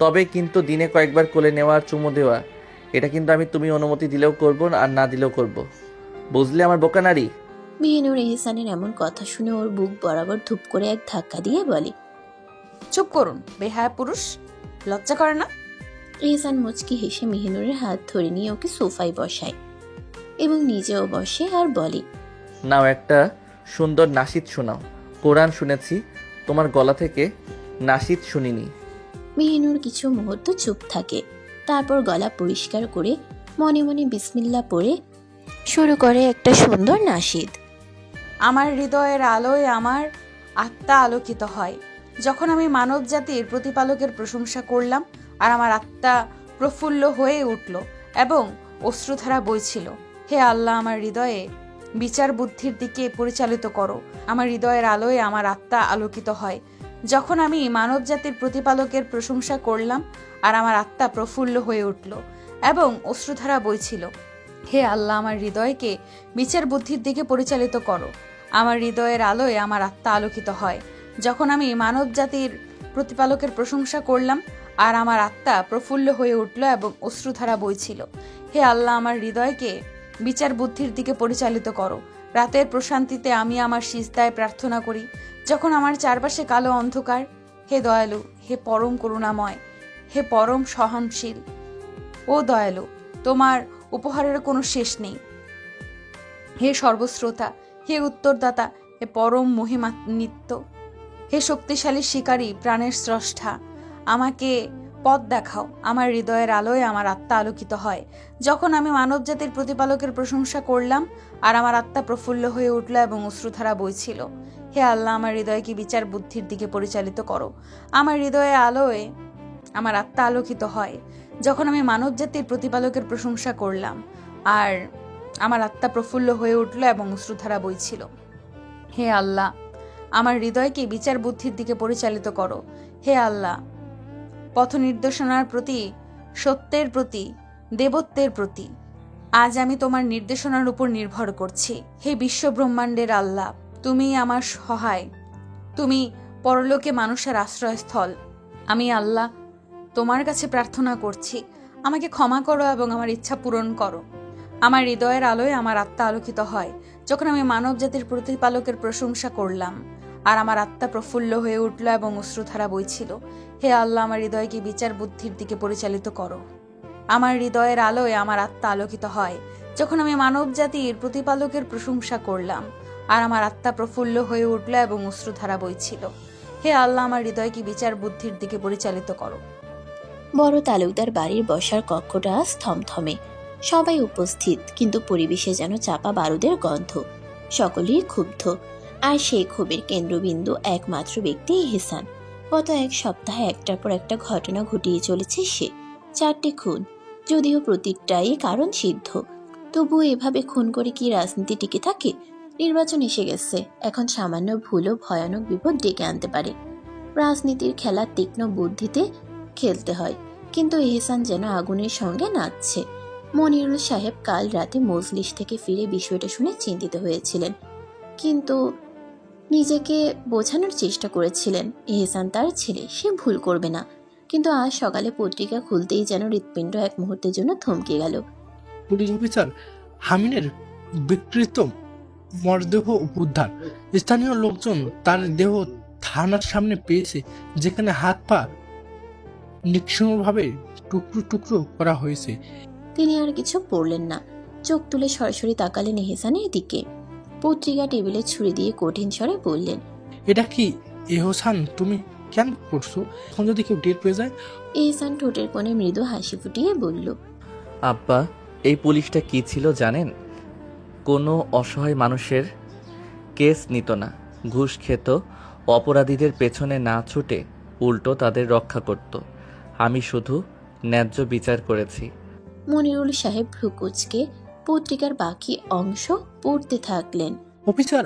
তবে কিন্তু দিনে কয়েকবার কোলে নেওয়া আর চুমু দেওয়া এটা কিন্তু আমি তুমি অনুমতি দিলেও করব আর না দিলেও করব, বুঝলে আমার বোকা নারী? মেহিনুর এহসানের এমন কথা শুনে ওর বুক বরাবর ধুপ করে এক ধাক্কা দিয়ে বলে, চুপ করুন বেহায়া পুরুষ, লজ্জা করে না? এহসান মুচকি হেসে মেহিনুরের হাত ধরে নিয়ে ওকে সোফায় বসায় এবং নিজেও বসে আর বলে, নাও একটা সুন্দর নাশিদ শোনাও। কোরআন শুনেছি, তোমার গলা থেকে নাশিদ শুনিনি। মেহিনুর কিছু মুহূর্ত চুপ থাকে, তারপর গলা পরিষ্কার করে মনে মনে বিসমিল্লাহ পড়ে শুরু করে একটা সুন্দর নাশিদ। আমার হৃদয়ের আলোয় আমার আত্মা আলোকিত হয়, যখন আমি মানব জাতির প্রতিপালকের প্রশংসা করলাম আর আমার আত্মা প্রফুল্ল হয়ে উঠল এবং অশ্রুধারা বইছিল। হে আল্লাহ, আমার হৃদয়ে বিচার বুদ্ধির দিকে পরিচালিত করো। আমার হৃদয়ের আলোয় আমার আত্মা আলোকিত হয়, যখন আমি মানব জাতির প্রতিপালকের প্রশংসা করলাম আর আমার আত্মা প্রফুল্ল হয়ে উঠল এবং অশ্রুধারা বইছিল। হে আল্লাহ, আমার হৃদয়কে বিচার বুদ্ধির দিকে পরিচালিত করো। আমার হৃদয়ের আলোয় আমার আত্মা আলোকিত হয়, যখন আমি মানব জাতির প্রতিপালকের প্রশংসা করলাম আর আমার আত্মা প্রফুল্ল হয়ে উঠল এবং অশ্রুধারা বইছিল। হে আল্লাহ, আমার হৃদয়কে বিচার বুদ্ধির দিকে পরিচালিত করো। রাতের প্রশান্তিতে আমি আমার সিজদায় প্রার্থনা করি, যখন আমার চারপাশে কালো অন্ধকার। হে দয়ালু, হে পরম করুণাময়, হে পরম সহনশীল ও দয়ালু, তোমার উপহারের কোনো শেষ নেই। হে সর্বশ্রোতা, হে উত্তরদাতা, হে পরম মহিমান্বিত, হে শক্তিশালী শিকারী, প্রাণের স্রষ্টা, আমাকে পথ দেখাও। আমার হৃদয়ের আলোয় আমার আত্মা আলোকিত হয়, যখন আমি মানবজাতির প্রতিপালকের প্রশংসা করলাম আর আমার আত্মা প্রফুল্ল হয়ে উঠল এবং অশ্রুধারা বইছিল। হে আল্লাহ, আমার হৃদয়কে বিচার বুদ্ধির দিকে পরিচালিত করো। আমার হৃদয়ের আলোয় আমার আত্মা আলোকিত হয়, যখন আমি মানবজাতির প্রতিপালকের প্রশংসা করলাম আর আমার আত্মা প্রফুল্ল হয়ে উঠল এবং অশ্রুধারা বইছিল। হে আল্লাহ, আমার হৃদয়কে বিচার বুদ্ধির দিকে পরিচালিত করো। হে আল্লাহ, পথ নির্দেশনার প্রতি, সত্যের প্রতি, দেবত্বের প্রতি আজ আমি তোমার নির্দেশনার উপর নির্ভর করছি। হে বিশ্ব ব্রহ্মাণ্ডের আল্লাহ, তুমি আমার সহায়, তুমি পরলোকে মানুষের আশ্রয়স্থল। আমি আল্লাহ তোমার কাছে প্রার্থনা করছি, আমাকে ক্ষমা করো এবং আমার ইচ্ছা পূরণ করো। আমার হৃদয়ের আলোয় আমার আত্মা আলোকিত হয়, যখন আমি মানব জাতির প্রতিপালকের প্রশংসা করলাম আর আমার আত্মা প্রফুল্ল হয়ে উঠল এবং অশ্রুধারা বইছিল। হে আল্লাহ, আমার হৃদয়কে বিচার বুদ্ধির দিকে পরিচালিত করো। আমার হৃদয়ের আলোয় আমার আত্মা আলোকিত হয়, যখন আমি মানব জাতির প্রতিপালকের প্রশংসা করলাম আর আমার আত্মা প্রফুল্ল হয়ে উঠল এবং অশ্রুধারা বইছিল। হে আল্লাহ, আমার হৃদয়কে বিচার বুদ্ধির দিকে পরিচালিত করো। বড় তালুকদার বাড়ির বসার কক্ষটা থমথমে, সবাই উপস্থিত, কিন্তু পরিবেশে যেন চাপা বারুদের গন্ধ। সকলেই ক্ষুব্ধ, আর সেই ক্ষোভের কেন্দ্রবিন্দু একমাত্র ব্যক্তি এহসান। গত এক সপ্তাহে একটার পর একটা ঘটনা ঘটিয়ে চলেছে সে। 4টে খুন, যদিও প্রতিটাই কারণ সিদ্ধ। তবুও এভাবে খুন করে কি রাজনীতি টিকে থাকে? নির্বাচন এসে গেছে, এখন সামান্য ভুলও ভয়ানক বিপদ ডেকে আনতে পারে। রাজনীতির খেলা তীক্ষ্ণ বুদ্ধিতে খেলতে হয়, কিন্তু এহসান যেন আগুনের সঙ্গে নাচছে। মনিরুল সাহেব কাল রাতে মজলিস থেকে ফিরে বিষয়টা শুনে চিন্তিত হয়েছিলেন, কিন্তু নিজেকে বোঝানোর চেষ্টা করেছিলেন এহসান তার ছেলে, সে ভুল করবে না। কিন্তু আজ সকালে পত্রিকা খুলতেই যেন হৃৎপিণ্ড এক মুহূর্তের জন্য থমকে গেল। পুলিশ অফিসার হামিনের বিকৃত মরদেহ উদ্ধার। স্থানীয় লোকজন তার দেহ থানার সামনে পেয়েছে, যেখানে হাত পা নিঃসঙ্গভাবে টুকরো টুকরো করা হয়েছে। তিনি আর কিছু পড়লেন না, চোখ তুলে সরাসরি তাকালেন এহসানের দিকে। পত্রিকা টেবিলে ছুরি দিয়ে কঠিন স্বরে বললেন, এটা কি এহসান? তুমি কেন করছো? এখন যদি কেউ টের পেয়ে যায়? এহসান ঠোঁটের কোণে মৃদু হাসি ফুটিয়ে বলল, আব্বা, এই পুলিশটা কি ছিল জানেন? কোনো অসহায় মানুষের কেস নিত না, ঘুষ খেত, অপরাধীদের পেছনে না ছুটে উল্টো তাদের রক্ষা করত। আমি শুধু ন্যায্য বিচার করেছি। মনিরুল সাহেব ভ্রুকুচকে পত্রিকার বাকি অংশ পড়তে থাকলেন। অফিসার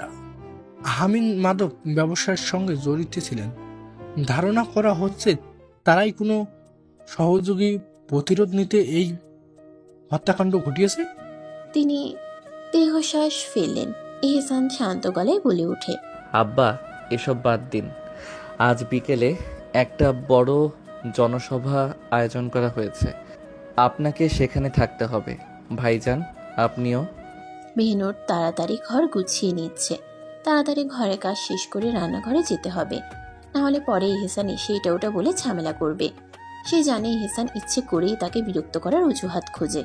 হামিন মাদক ব্যবসার সঙ্গে জড়িত ছিলেন। ধারণা করা হচ্ছে তারাই কোনো সহযোগী প্রতিরোধ নিতে এই হত্যাকাণ্ড ঘটিয়েছে। তিনি দীর্ঘশ্বাস ফেললেন। এহসান শান্ত গলায় বলে ওঠে, আব্বা, এসব বাদ দিন। আজ বিকেলে একটা বড় জনসভা আয়োজন করা হয়েছে, আপনাকে সেখানে থাকতে হবে। ভাইজান, আপনিও। মেহনুর তাড়াতাড়ি ঘর গুছিয়ে নিচ্ছে। তাড়াতাড়ি ঘরের কাজ শেষ করে রান্নাঘরে যেতে হবে, নাহলে পরে এহসান এসে এটা ওটা বলে ঝামেলা করবে। সে জানে এহসান ইচ্ছে করেই তাকে বিরক্ত করার অজুহাত খোঁজে।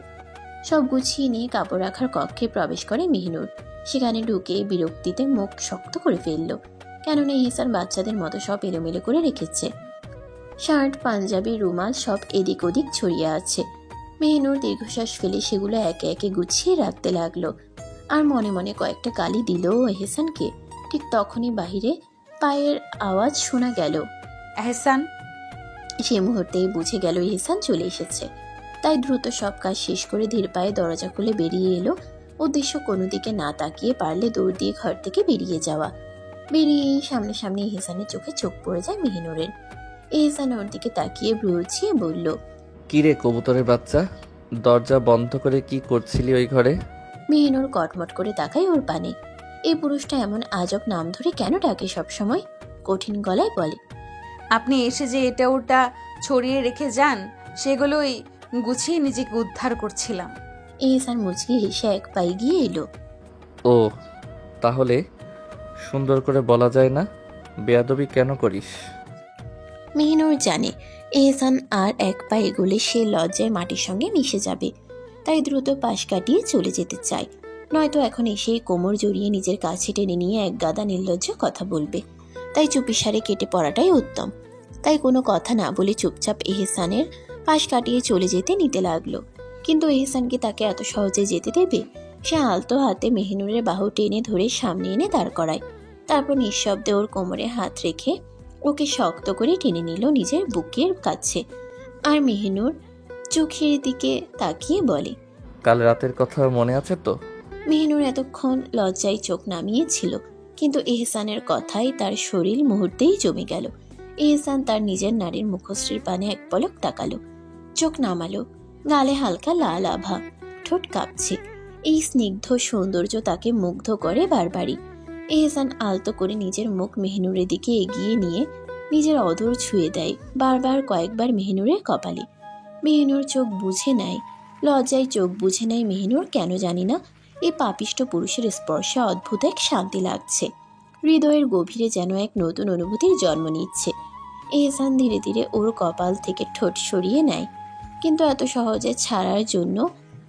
সব গুছিয়ে নিয়ে কাপড় রাখার কক্ষে প্রবেশ করে মেহনুর। সেখানে ঢুকে বিরক্তিতে মুখ শক্ত করে ফেলল, কেননা এহসান বাচ্চাদের মতো সব এলোমেলো করে রেখেছে। শার্ট, পাঞ্জাবি, রুমাল সব এদিক ওদিক ছড়িয়ে আছে। মেহনুর দীর্ঘশ্বাস ফেলে সেগুলো একে একে গুছিয়ে রাখতে লাগলো, আর মনে মনে কয়েকটা গালি দিল এহসানকে। ঠিক তখনই বাহিরে পায়ের আওয়াজ শোনা গেল। এহসান, সে মুহূর্তেই বুঝে গেল এহসান চলে এসেছে। তাই দ্রুত সব কাজ শেষ করে ধীর পায়ে দরজা খুলে বেরিয়ে এলো। উদ্দেশ্য কোনো দিকে না তাকিয়ে পারলে দৌড় দিয়ে ঘর থেকে বেরিয়ে যাওয়া। বেরিয়ে সামনাসামনি এহসানের চোখে চোখ পড়ে যায় মেহনুরের। এহসান ওর দিকে তাকিয়ে ভ্রু উঁচিয়ে বলল, কিরে কবুতরের বাচ্চা, দরজা বন্ধ করে কি করছিলি ওই ঘরে? মেহনুর কটমট করে তাকায় ওর পানে। এই পুরুষটা এমন আজব নাম ধরে কেন ডাকে সবসময়? কঠিন গলায় বলে, আপনি এসে যে এটা ওটা ছড়িয়ে রেখে যান, সেগুলোই গুছিয়ে নিজেকে উদ্ধার করছিলাম। এহসান মুচকি হেসে এক পায়ে গিয়ে এলো। ও, তাহলে সুন্দর করে বলা যায় না? বেয়াদবি কেন করিস? মেহনুর জানে এহসান আর এক পা এগোলে সে লজ্জায় মাটির সঙ্গে মিশে যাবে, তাই দ্রুত পাশ কাটিয়ে চলে যেতে চায়। নয়তো এখন এসেই কোমর জড়িয়ে নিজের কাছে টেনে নিয়ে এক গাদা নির্লজ্জ কথা বলবে। তাই চুপিসারে কেটে পড়াটাই উত্তম। তাই কোনো কথা না বলে চুপচাপ এহসানের পাশ কাটিয়ে চলে যেতে নিতে লাগলো। কিন্তু এহসান কি তাকে এত সহজে যেতে দেবে? সে আলতো হাতে মেহনুরের বাহু টেনে ধরে সামনে এনে দাঁড় করায়। তারপর নিঃশব্দে ওর কোমরে হাত রেখে ওকে শক্ত করে টেনে নিল নিজের বুকের কাছে। আর মেহনুর চোখের দিকে তাকিয়ে বলে, কাল রাতের কথা মনে আছে তো? মেহনুর এতক্ষণ লজ্জায় চোখ নামিয়েছিল, কিন্তু এহসানের কথাই তার শরীর মুহূর্তেই জমে গেল। এহসান তার নিজের নারীর মুখশ্রীর পানে এক পলক তাকালো, চোখ নামালো। গালে হালকা লাল আভা, ঠোঁট কাঁপছে। এই স্নিগ্ধ সৌন্দর্য তাকে মুগ্ধ করে বারবারই। এহসান আলতো করে নিজের মুখ মেহনুরের দিকে এগিয়ে নিয়ে নিজের অধর ছুঁয়ে দেয় বারবার কয়েকবার মেহনুরের কপালে। মেহনুর চোখ বুঝে নেয়, লজ্জায় চোখ বুঝে নেয় মেহনুর। কেন জানি না এই পাপিষ্ট পুরুষের স্পর্শে অদ্ভুত এক শান্তি লাগছে। হৃদয়ের গভীরে যেন এক নতুন অনুভূতির জন্ম নিচ্ছে। এহসান ধীরে ধীরে ওর কপাল থেকে ঠোঁট সরিয়ে নেয়, কিন্তু এত সহজে ছাড়ার জন্য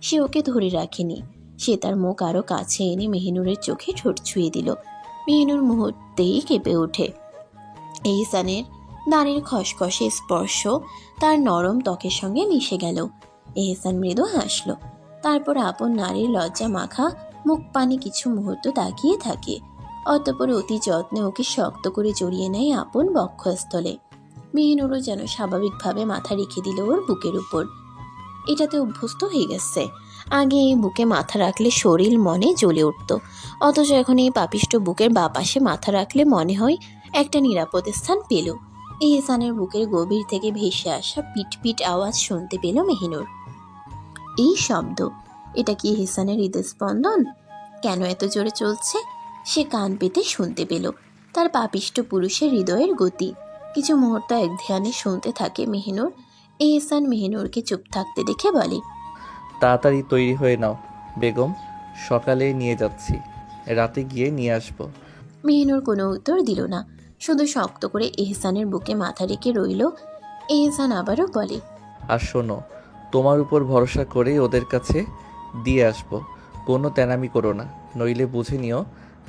সে ওকে ধরে রাখেনি। সে তার মুখ আরো কাছে এনে মেহনুরের চোখে ঠোঁট ছুঁয়ে দিল। মেহনুর মুহূর্তেই কেঁপে ওঠে। এহসানের নারীর খসখসে স্পর্শ তার নরম ত্বকের সঙ্গে মিশে গেল। এহসান মৃদু হাসল, তারপর আপন নারীর লজ্জা মাখা মুখ পানে কিছু মুহূর্ত তাকিয়ে থাকে। অতঃপর অতি যত্নে ওকে শক্ত করে জড়িয়ে নেয় আপন বক্ষস্থলে। মেহনুরও যেন স্বাভাবিকভাবে মাথা রেখে দিল ওর বুকের উপর। এটাতে অভ্যস্ত হয়ে গেছে। আগে এই বুকে মাথা রাখলে শরীর মনে জ্বলে উঠত, অথচ এখন এই পাপিষ্ট বুকের বাঁ পাশে মাথা রাখলে মনে হয় একটা নিরাপদ স্থান পেল। এহসানের বুকের গভীর থেকে ভেসে আসা পিট পিট আওয়াজ শুনতে পেল মেহনুর। এই শব্দ, এটা কি এহসানের হৃদস্পন্দন? কেন এত জোরে চলছে? সে কান পেতে শুনতে পেল তার পাপিষ্ট পুরুষের হৃদয়ের গতি। কিছু মুহূর্ত এক ধ্যানে শুনতে থাকে মেহনুর। এহসান মেহনুরকে চুপ থাকতে দেখে বলে, তাড়াতাড়ি তৈরি হয়ে নাও বেগম, সকালে নিয়ে যাচ্ছি, রাতে গিয়ে নিয়ে আসবো। মেহনুর কোনো উত্তর দিল না, শুধু শক্ত করে এহসানের বুকে মাথা রেখে রইল। এহসান আবারও বলে, আর শোনো, তোমার উপর ভরসা করেই ওদের কাছে দিয়ে আসবো, কোনো তেনামি করো না, নইলে বুঝে নিও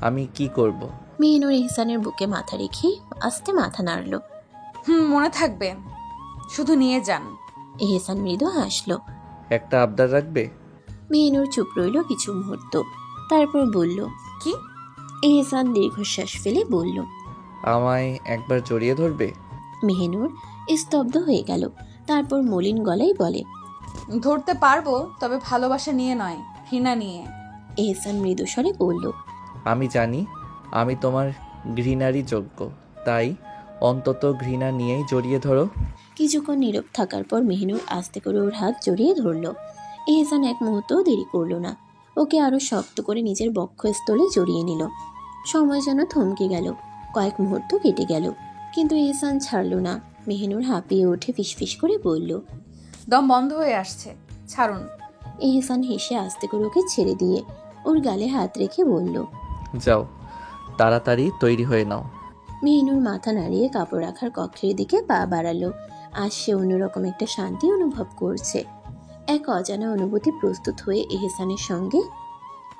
আমি কি করব। মেহনুর এহসানের বুকে মাথা রেখে আস্তে মাথা নাড়ল। মনে থাকবে, শুধু নিয়ে যান। এহসান মৃদু হাসল। একটা আবদার রাখবে? মেহনুর চুপ রইল কিছু মুহূর্ত, তারপর বলল, কি? এহসান দীর্ঘশ্বাস ফেলে বলল, আমায় একবার জড়িয়ে ধরবে? মেহনুর স্তব্ধ হয়ে গেল, তারপর মলিন গলায় বলে, ধরতে পারবো, তবে ভালোবাসা নিয়ে নয়, ঘৃণা নিয়ে। এহসান মৃদুস্বরে বলল, আমি জানি আমি তোমার ঘৃণারই যোগ্য, তাই অন্তত ঘৃণা নিয়েই জড়িয়ে ধরো। কিছুক্ষণ নীরব থাকার পর মেহনুর আস্তে করে ওর হাত জড়িয়ে ধরল। এহসান এক মুহূর্তও দেরি করল না, ওকে আরো শক্ত করে নিজের বক্ষস্থলে জড়িয়ে নিল। সময় যেন থমকে গেল, কয়েক মুহূর্ত কেটে গেল, কিন্তু এহসান ছাড়ল না। মেহিনুর হাঁপিয়ে উঠে ফিসফিস করে বলল। দম বন্ধ হয়ে আসছে, ছাড়ুন। এহসান হেসে আস্তে করে ওকে ছেড়ে দিয়ে ওর গালে হাত রেখে বলল। যাও, তাড়াতাড়ি তৈরি হয়ে নাও। মেহিনুর মাথা নাড়িয়ে কাপড় রাখার কক্ষের দিকে পা বাড়ালো। আজ সে অন্যরকম একটা শান্তি অনুভব করছে। এক অজানা অনুভূতি প্রস্তুত হয়ে এহসানের সঙ্গে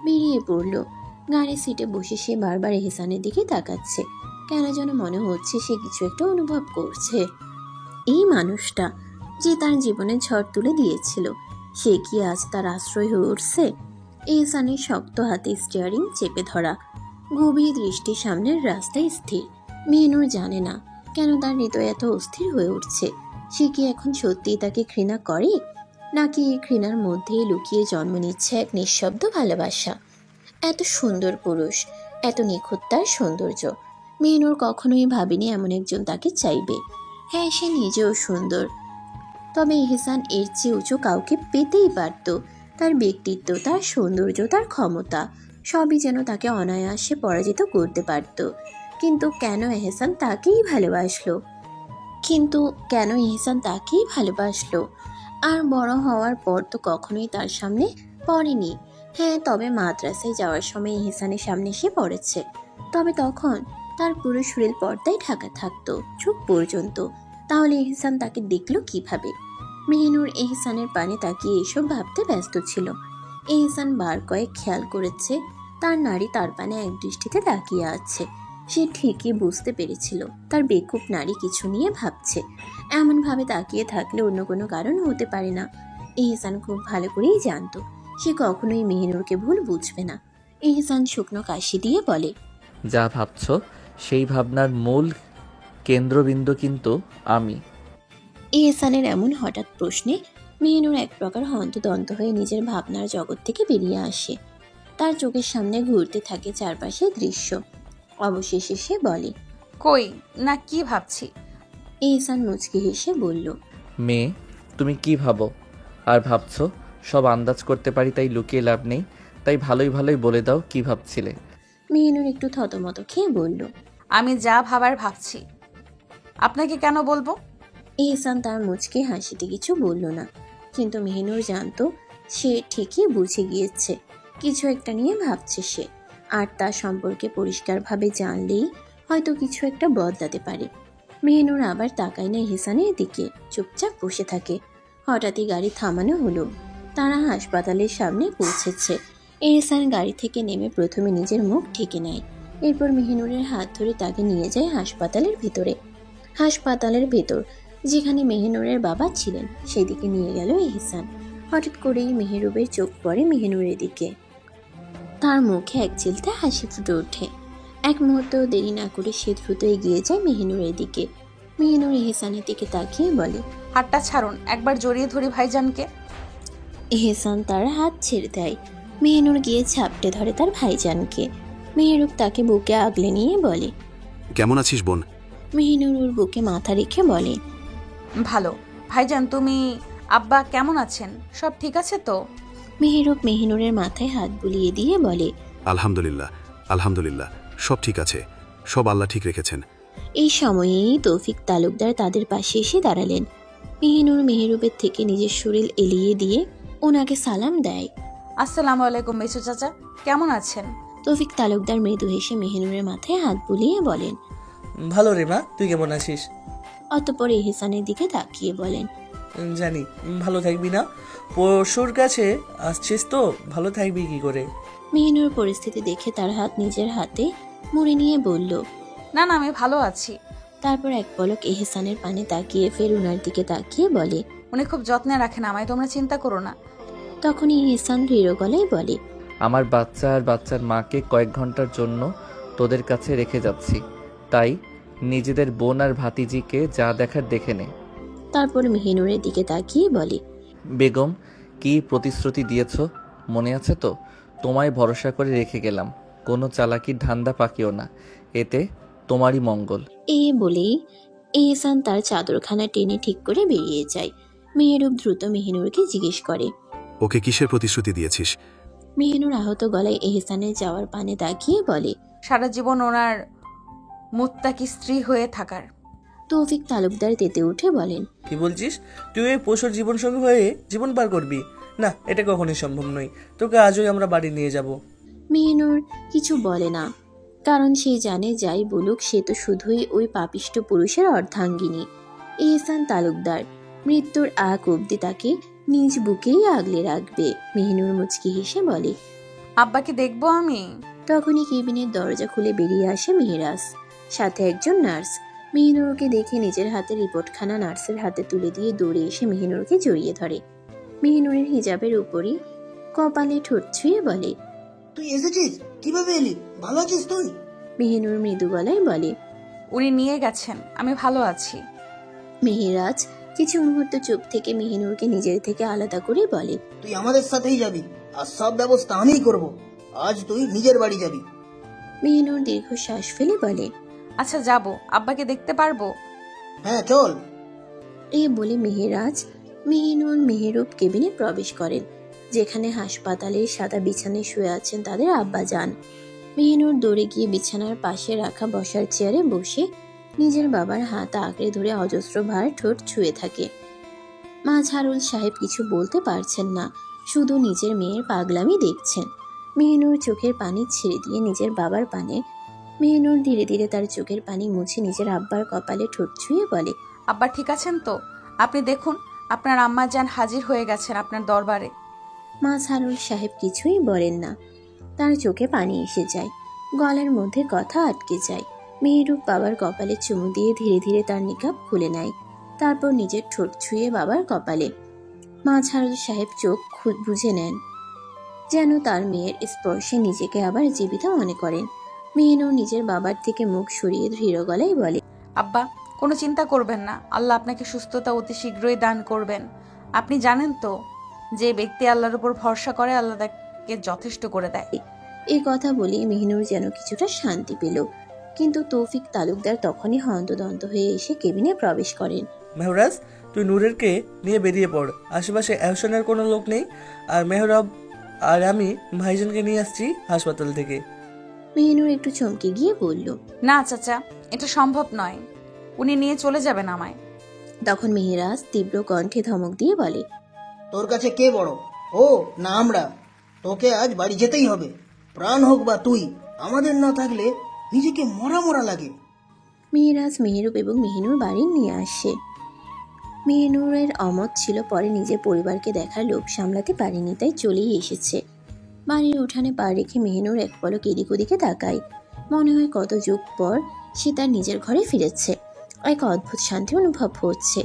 বেরিয়ে পড়ল। গাড়ির সিটে বসে সে বারবার এহসানের দিকে তাকাচ্ছে। কেন যেন মনে হচ্ছে সে কিছু একটা অনুভব করছে। এই মানুষটা যে তার জীবনে ঝড় তুলে দিয়েছিল, সে কি আজ তার আশ্রয় হয়ে উঠছে? এহসানের শক্ত হাতে স্টিয়ারিং চেপে ধরা, গভীর দৃষ্টি সামনের রাস্তায় স্থির। মেহনুর জানে না কেন তার হৃদয় এত অস্থির হয়ে উঠছে। সে কি এখন সত্যিই তাকে ঘৃণা করে, নাকি এই ঘৃণার মধ্যেই লুকিয়ে জন্ম নিচ্ছে এক নিঃশব্দ ভালোবাসা? এত সুন্দর পুরুষ, এত নিখুঁত তার সৌন্দর্য। মেহনুর কখনোই ভাবেনি এমন একজন তাকে চাইবে। হ্যাঁ, সে নিজেও সুন্দর, তবে এহসান এর চেয়ে উঁচু কাউকে পেতেই পারত। তার ব্যক্তিত্ব, তার সৌন্দর্য, তার ক্ষমতা সবই যেন তাকে অনায়াসে পরাজিত করতে পারত। কিন্তু কেন এহসান তাকেই ভালোবাসলো? আর বড় হওয়ার পর তো কখনোই তার সামনে পড়েনি। হ্যাঁ, তবে মাদ্রাসায় যাওয়ার সময় এহসানের সামনে এসে পড়েছে। তবে তখন তার পুরো শরীর পর্দায় ঢাকা থাকতো, চোখ পর্যন্ত। তাহলে এহসান তাকে দেখলো কিভাবে? মেহনুর এহসানের পানে তাকিয়ে এসব ভাবতে ব্যস্ত ছিল। এহসান বার কয়েক খেয়াল করেছে তার নারী তার পানে এক দৃষ্টিতে তাকিয়ে আছে। সে ঠিকই বুঝতে পেরেছিল তার বেকুব নারী কিছু নিয়ে ভাবছে। এমনভাবে তাকিয়ে থাকলে অন্য কোনো কারণ হতে পারে না। এহসান খুব ভালো করেই জানতো সে কখনোই মেহনুরকে ভুল বুঝবে না। এহসান শুকনো কাশি দিয়ে বলে, যা ভাবছ সেই ভাবনার মূল কেন্দ্রবিন্দু কিন্তু আমি। এহসানের এমন হঠাৎ প্রশ্নে মেহনুর এক প্রকার হন্তদন্ত হয়ে নিজের ভাবনার জগৎ থেকে বেরিয়ে আসে। তার চোখের সামনে ঘুরতে থাকে চারপাশের দৃশ্য। অবশেষে সে বলে, কই না, কি ভাবছি? এহসান মুচকি হেসে বলল, মেয়ে, তুমি কি ভাবো আর ভাবছো সব আন্দাজ করতে পারি, তাই লুকিয়ে লাভ নেই। তাই ভালোই ভালোই বলে দাও কি ভাবছিলে। মেহনুর একটু থতমত খেয়ে বলল, আমি যা ভাবার ভাবছি, আপনাকে কেন বলবো? এহসান তার মুচকি হাসিতে কিছু বলল না, কিন্তু মেহনুর জানতো সে ঠিকই বুঝে গিয়েছে কিছু একটা নিয়ে ভাবছে সে। আর তার সম্পর্কে পরিষ্কারভাবে জানলেই হয়তো কিছু একটা বদলাতে পারে। মেহনুর আবার তাকায় না এহসানের দিকে, চুপচাপ বসে থাকে। হঠাৎই গাড়ি থামানো হলো। তারা হাসপাতালের সামনে পৌঁছেছে। এহসান গাড়ি থেকে নেমে প্রথমে নিজের মুখ ঢেকে নেয়। এরপর মেহনুরের হাত ধরে তাকে নিয়ে যায় হাসপাতালের ভিতরে। হাসপাতালের ভেতর যেখানে মেহনুরের বাবা ছিলেন সেদিকে নিয়ে গেল এহসান। হঠাৎ করেই মেহরুবের চোখ পড়ে মেহনুরের দিকে। তার মুখে এক চিলতে হাসি ফুটে ওঠে। এক মুহূর্তেও দেরি না করে সে দ্রুত এগিয়ে যায় মেহনুরের দিকে। মেহনুর এহসানের দিকে তাকিয়ে বলে, হাতটা ছাড়ুন, একবার জড়িয়ে ধরি ভাইজানকে। এহসান তার হাত ছেড়ে দেয়। মেহনুর গিয়ে ঝাপটে ধরে তার ভাইজানকে। মেহরুব তাকে বুকে আগলে নিয়ে বলে, কেমন আছিস বোন? মেহনুর ওর বুকে মাথা রেখে বলে, ভালো। ভাইজান, তুমি, আব্বা কেমন আছেন? সব ঠিক আছে তো? মেহরুব মেহনুরের মাথায় হাত বুলিয়ে দিয়ে বলে, আলহামদুলিল্লাহ, আলহামদুলিল্লাহ, সব ঠিক আছে, সব আল্লাহ ঠিক রেখেছেন। এই সময়েই তৌফিক তালুকদার তাদের পাশে এসে দাঁড়ালেন। মেহনুর মেহরুবের থেকে নিজের শরীর এলিয়ে দিয়ে ওনাকে সালাম দেয়। আসসালামু আলাইকুম মেসু চাচা, কেমন আছেন? তৌফিক তালুকদার মৃদু হেসে মেহনুরের মাথায় হাত বুলিয়ে বলেন, ভালো রে মা, তুই কেমন আছিস? অতঃপর এহসানের দিকে তাকিয়ে বলেন, জানি ভালো থাকবি না, পরশুর কাছে আসছিস তো ভালো থাকবি কি করে? মেহনুর পরিস্থিতি দেখে তার হাত নিজের হাতে মুড়ে নিয়ে বলল, না না, আমি ভালো আছি। তারপর এক পলক এহসানের পানে তাকিয়ে ফের উনার দিকে তাকিয়ে বলে, উনি খুব যত্নে রাখেন আমায়, তোমরা চিন্তা করো না। তখনই এহসান দৃঢ় গলায় বলে, আমার বাচ্চা আর বাচ্চার মাকে কয়েক ঘন্টার জন্য তোদের কাছে রেখে যাচ্ছি, তাই নিজেদের বোন আর ভাতিজিকে যা দেখার দেখে নে। তারপর মেহনুরের দিকে তাকিয়ে বলে, বেগম, কি প্রতিশ্রুতি দিয়েছ মনে আছে তো? তোমায় ভরসা করে রেখে গেলাম, কোনো চালাকির ধান্দা পাকিও না, এতে তোমারই মঙ্গল। এই বলেই এহসান তার চাদরখানা টেনে ঠিক করে বেরিয়ে যায়। মেহরুব দ্রুত মেহনুরকে জিজ্ঞেস করে, ওকে কিসের প্রতিশ্রুতি দিয়েছিস? মেহনুর আহত গলায় এহসানের যাওয়ার পানে তাকিয়ে বলে, সারা জীবন ওনার মুত্তাকি স্ত্রী হয়ে থাকার। তৌফিক তালুকদার তেতে উঠে বলেন, কি বলছিস? তুই ওই পশুর জীবনসঙ্গী হয়ে জীবন পার করবি? না, এটা কখনোই সম্ভব নয়। তোকে আজই আমরা বাড়ি নিয়ে যাব। মেহনুর কিছু বলে না, কারণ সে জানে যাই বলুক সে তো শুধুই ওই পাপিষ্ট পুরুষের অর্ধাঙ্গিনী। এহসান তালুকদার মৃত্যুর আগ অবধি তাকে নিজ বুকেই আগলে রাখবে। মেহনুর মুচকি হেসে বলে, আব্বাকে দেখবো আমি? তখনই কেবিনের দরজা খুলে বেরিয়ে আসে মেহরাজ, সাথে একজন নার্স। মেহনুরকে দেখে নিজের হাতে রিপোর্টখানা নার্সের হাতে তুলে দিয়ে দৌড়ে এসে মেহনুরকে জড়িয়ে ধরে। মেহনুরের হিজাবের উপরই কপালে ঠোঁট ছুঁয়ে বলে, তুই এসেছিস? কিভাবে এলি? ভালো আছিস তুই? মেহনুর মৃদু গলায় বলে, উনি নিয়ে গেছেন, আমি ভালো আছি। মেহেরাজ কিছু মুহূর্ত চুপ থেকে মেহনুরকে নিজের থেকে আলাদা করে বলে, তুই আমাদের সাথেই যাবি, আর সব ব্যবস্থা আমিই করব। আজ তুই নিজের বাড়ি যাবি। মেহনুর দীর্ঘশ্বাস ফেলে বলে, আচ্ছা যাব, আব্বাকে দেখতে পারবো? হ্যাঁ চল। এই বলে মেহেরাজ মেহনুর মেহেরুব কেবিনে প্রবেশ করেন, যেখানে হাসপাতালের সাদা বিছানায় শুয়ে আছেন তাদের আব্বাজান। মেহনুর দৌড়ে গিয়ে বিছানার পাশে রাখা বসার চেয়ারে বসে নিজের বাবার হাত আঁকড়ে ধরে অজস্র ভার ঠোঁট ছুঁয়ে থাকে। মাঝহারুল সাহেব কিছু বলতে পারছেন না, শুধু নিজের মেয়ের পাগলামি দেখছেন। মেহনুর চোখের পানি ছেড়ে দিয়ে নিজের বাবার পানে মেহনুর ধীরে ধীরে তার চোখের পানি মুছে নিজের আব্বার কপালে ঠোঁট ছুঁয়ে বলে, আব্বা ঠিক আছেন তো? আপনি দেখুন, আপনার আম্মা জান হাজির হয়ে গেছেন আপনার দরবারে। মাঝহারুল সাহেব কিছুই বলেন না, তার চোখে পানি এসে যায়, গলার মধ্যে কথা আটকে যায়। মেহরুব বাবার কপালে চুমু দিয়ে ধীরে ধীরে তার নিকাব খুলে নেয়, তারপর নিজের ঠোঁট ছুঁয়ে বাবার কপালে। মাঝহারুল সাহেব চোখ বুজে নেন, যেন তার মেয়ের স্পর্শে নিজেকে আবার জীবিত মনে করেন। মেহনুর নিজের বাবার থেকে মুখ সরিয়ে দৃঢ় গলায় বলে, আব্বা কোনো চিন্তা করবেন না, আল্লাহ আপনাকে সুস্থতা অতি শীঘ্রই দান করবেন। আপনি জানেন তো, যে ব্যক্তি আল্লাহর উপর ভরসা করে আল্লাহ তাকে যথেষ্ট করে দেয়। এই কথা বলে মেহনুর যেন কিছুটা শান্তি পেল, কিন্তু তৌফিক তালুকদার তখনই হন্তদন্ত হয়ে এসে কেবিনে প্রবেশ করেন। মেহরাজ, তুই নূরেরকে নিয়ে বেরিয়ে পড়। আশেপাশে এহসানের কোনো লোক নেই, আর মেহরাব আর আমি ভাইজানকে নিয়ে আসছি হাসপাতাল থেকে। মেহনুর একটু চমকে গিয়ে বলল, না চাচা, এটা সম্ভব নয়, উনি নিয়ে চলে যাবেন আমায়। তখন মেহেরাজ তীব্র কণ্ঠে ধমক দিয়ে বলে, তোর কাছে কে বড়, ও না আমরা? তোকে আজ বাড়ি যেতেই হবে, প্রাণ হোক বা তুই। আমাদের না থাকলে নিজেকে মরা মরা লাগে। মেহেরাজ মেহেরুব এবং মেহিনুর বাড়ি নিয়ে আসে। মেহিনুরের অমত ছিল পরে নিজের পরিবারকে দেখার লোভ সামলাতে পারেনি, তাই চলেই এসেছে। বাড়ির উঠানে পা রেখে মেহিনুর এক পলক এদিক ওদিকে তাকায়, মনে হয় কত যুগ পর সে তার নিজের ঘরে ফিরেছে। এক অদ্ভুত শান্তি অনুভব হচ্ছে।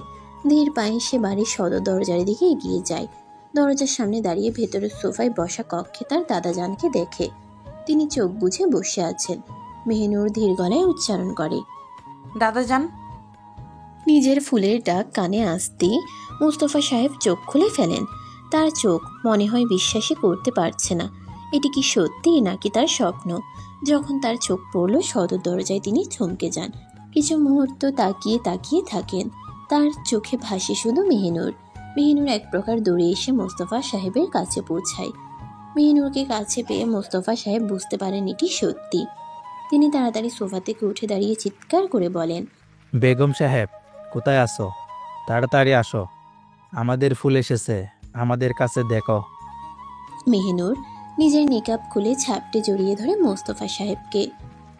ধীর পায়ে সে বাড়ির সদর দরজার দিকে এগিয়ে যায়। দরজার সামনে দাঁড়িয়ে ভেতরের সোফায় বসা কক্ষে তার দাদাজানকে দেখে। তিনি চোখ বুজে বসে আছেন। মেহিনুর ধীর গলায় উচ্চারণ করে, দাদাজান। নিজের ফুলের ডাক কানে আসতেই মুস্তফা সাহেব চোখ খুলে ফেলেন। তার চোখ মনে হয় বিশ্বাসই করতে পারছে না, এটি কি সত্যি নাকি তার স্বপ্ন। যখন তার চোখ পড়ল সদর দরজায়, তিনি থমকে যান। কিছু মুহূর্ত তাকিয়ে তাকিয়ে থাকেন। তার চোখে ভাসে শুধু মেহিনুর। মেহিনুর এক প্রকার দৌড়ে এসে মোস্তফা সাহেবের কাছে পৌঁছায়। মেহিনুরকে কাছে পেয়ে মোস্তফা সাহেব বুঝতে পারেন এটি সত্যি। তিনি তাড়াতাড়ি সোফা থেকে উঠে দাঁড়িয়ে চিৎকার করে বলেন, বেগম সাহেব, কোথায় আসো? তাড়াতাড়ি আসো, আমাদের ফুল এসেছে, আমাদের কাছে দেখো। মেহিনুর নিজের নিকাব খুলে ছাপটে জড়িয়ে ধরে মোস্তফা সাহেবকে।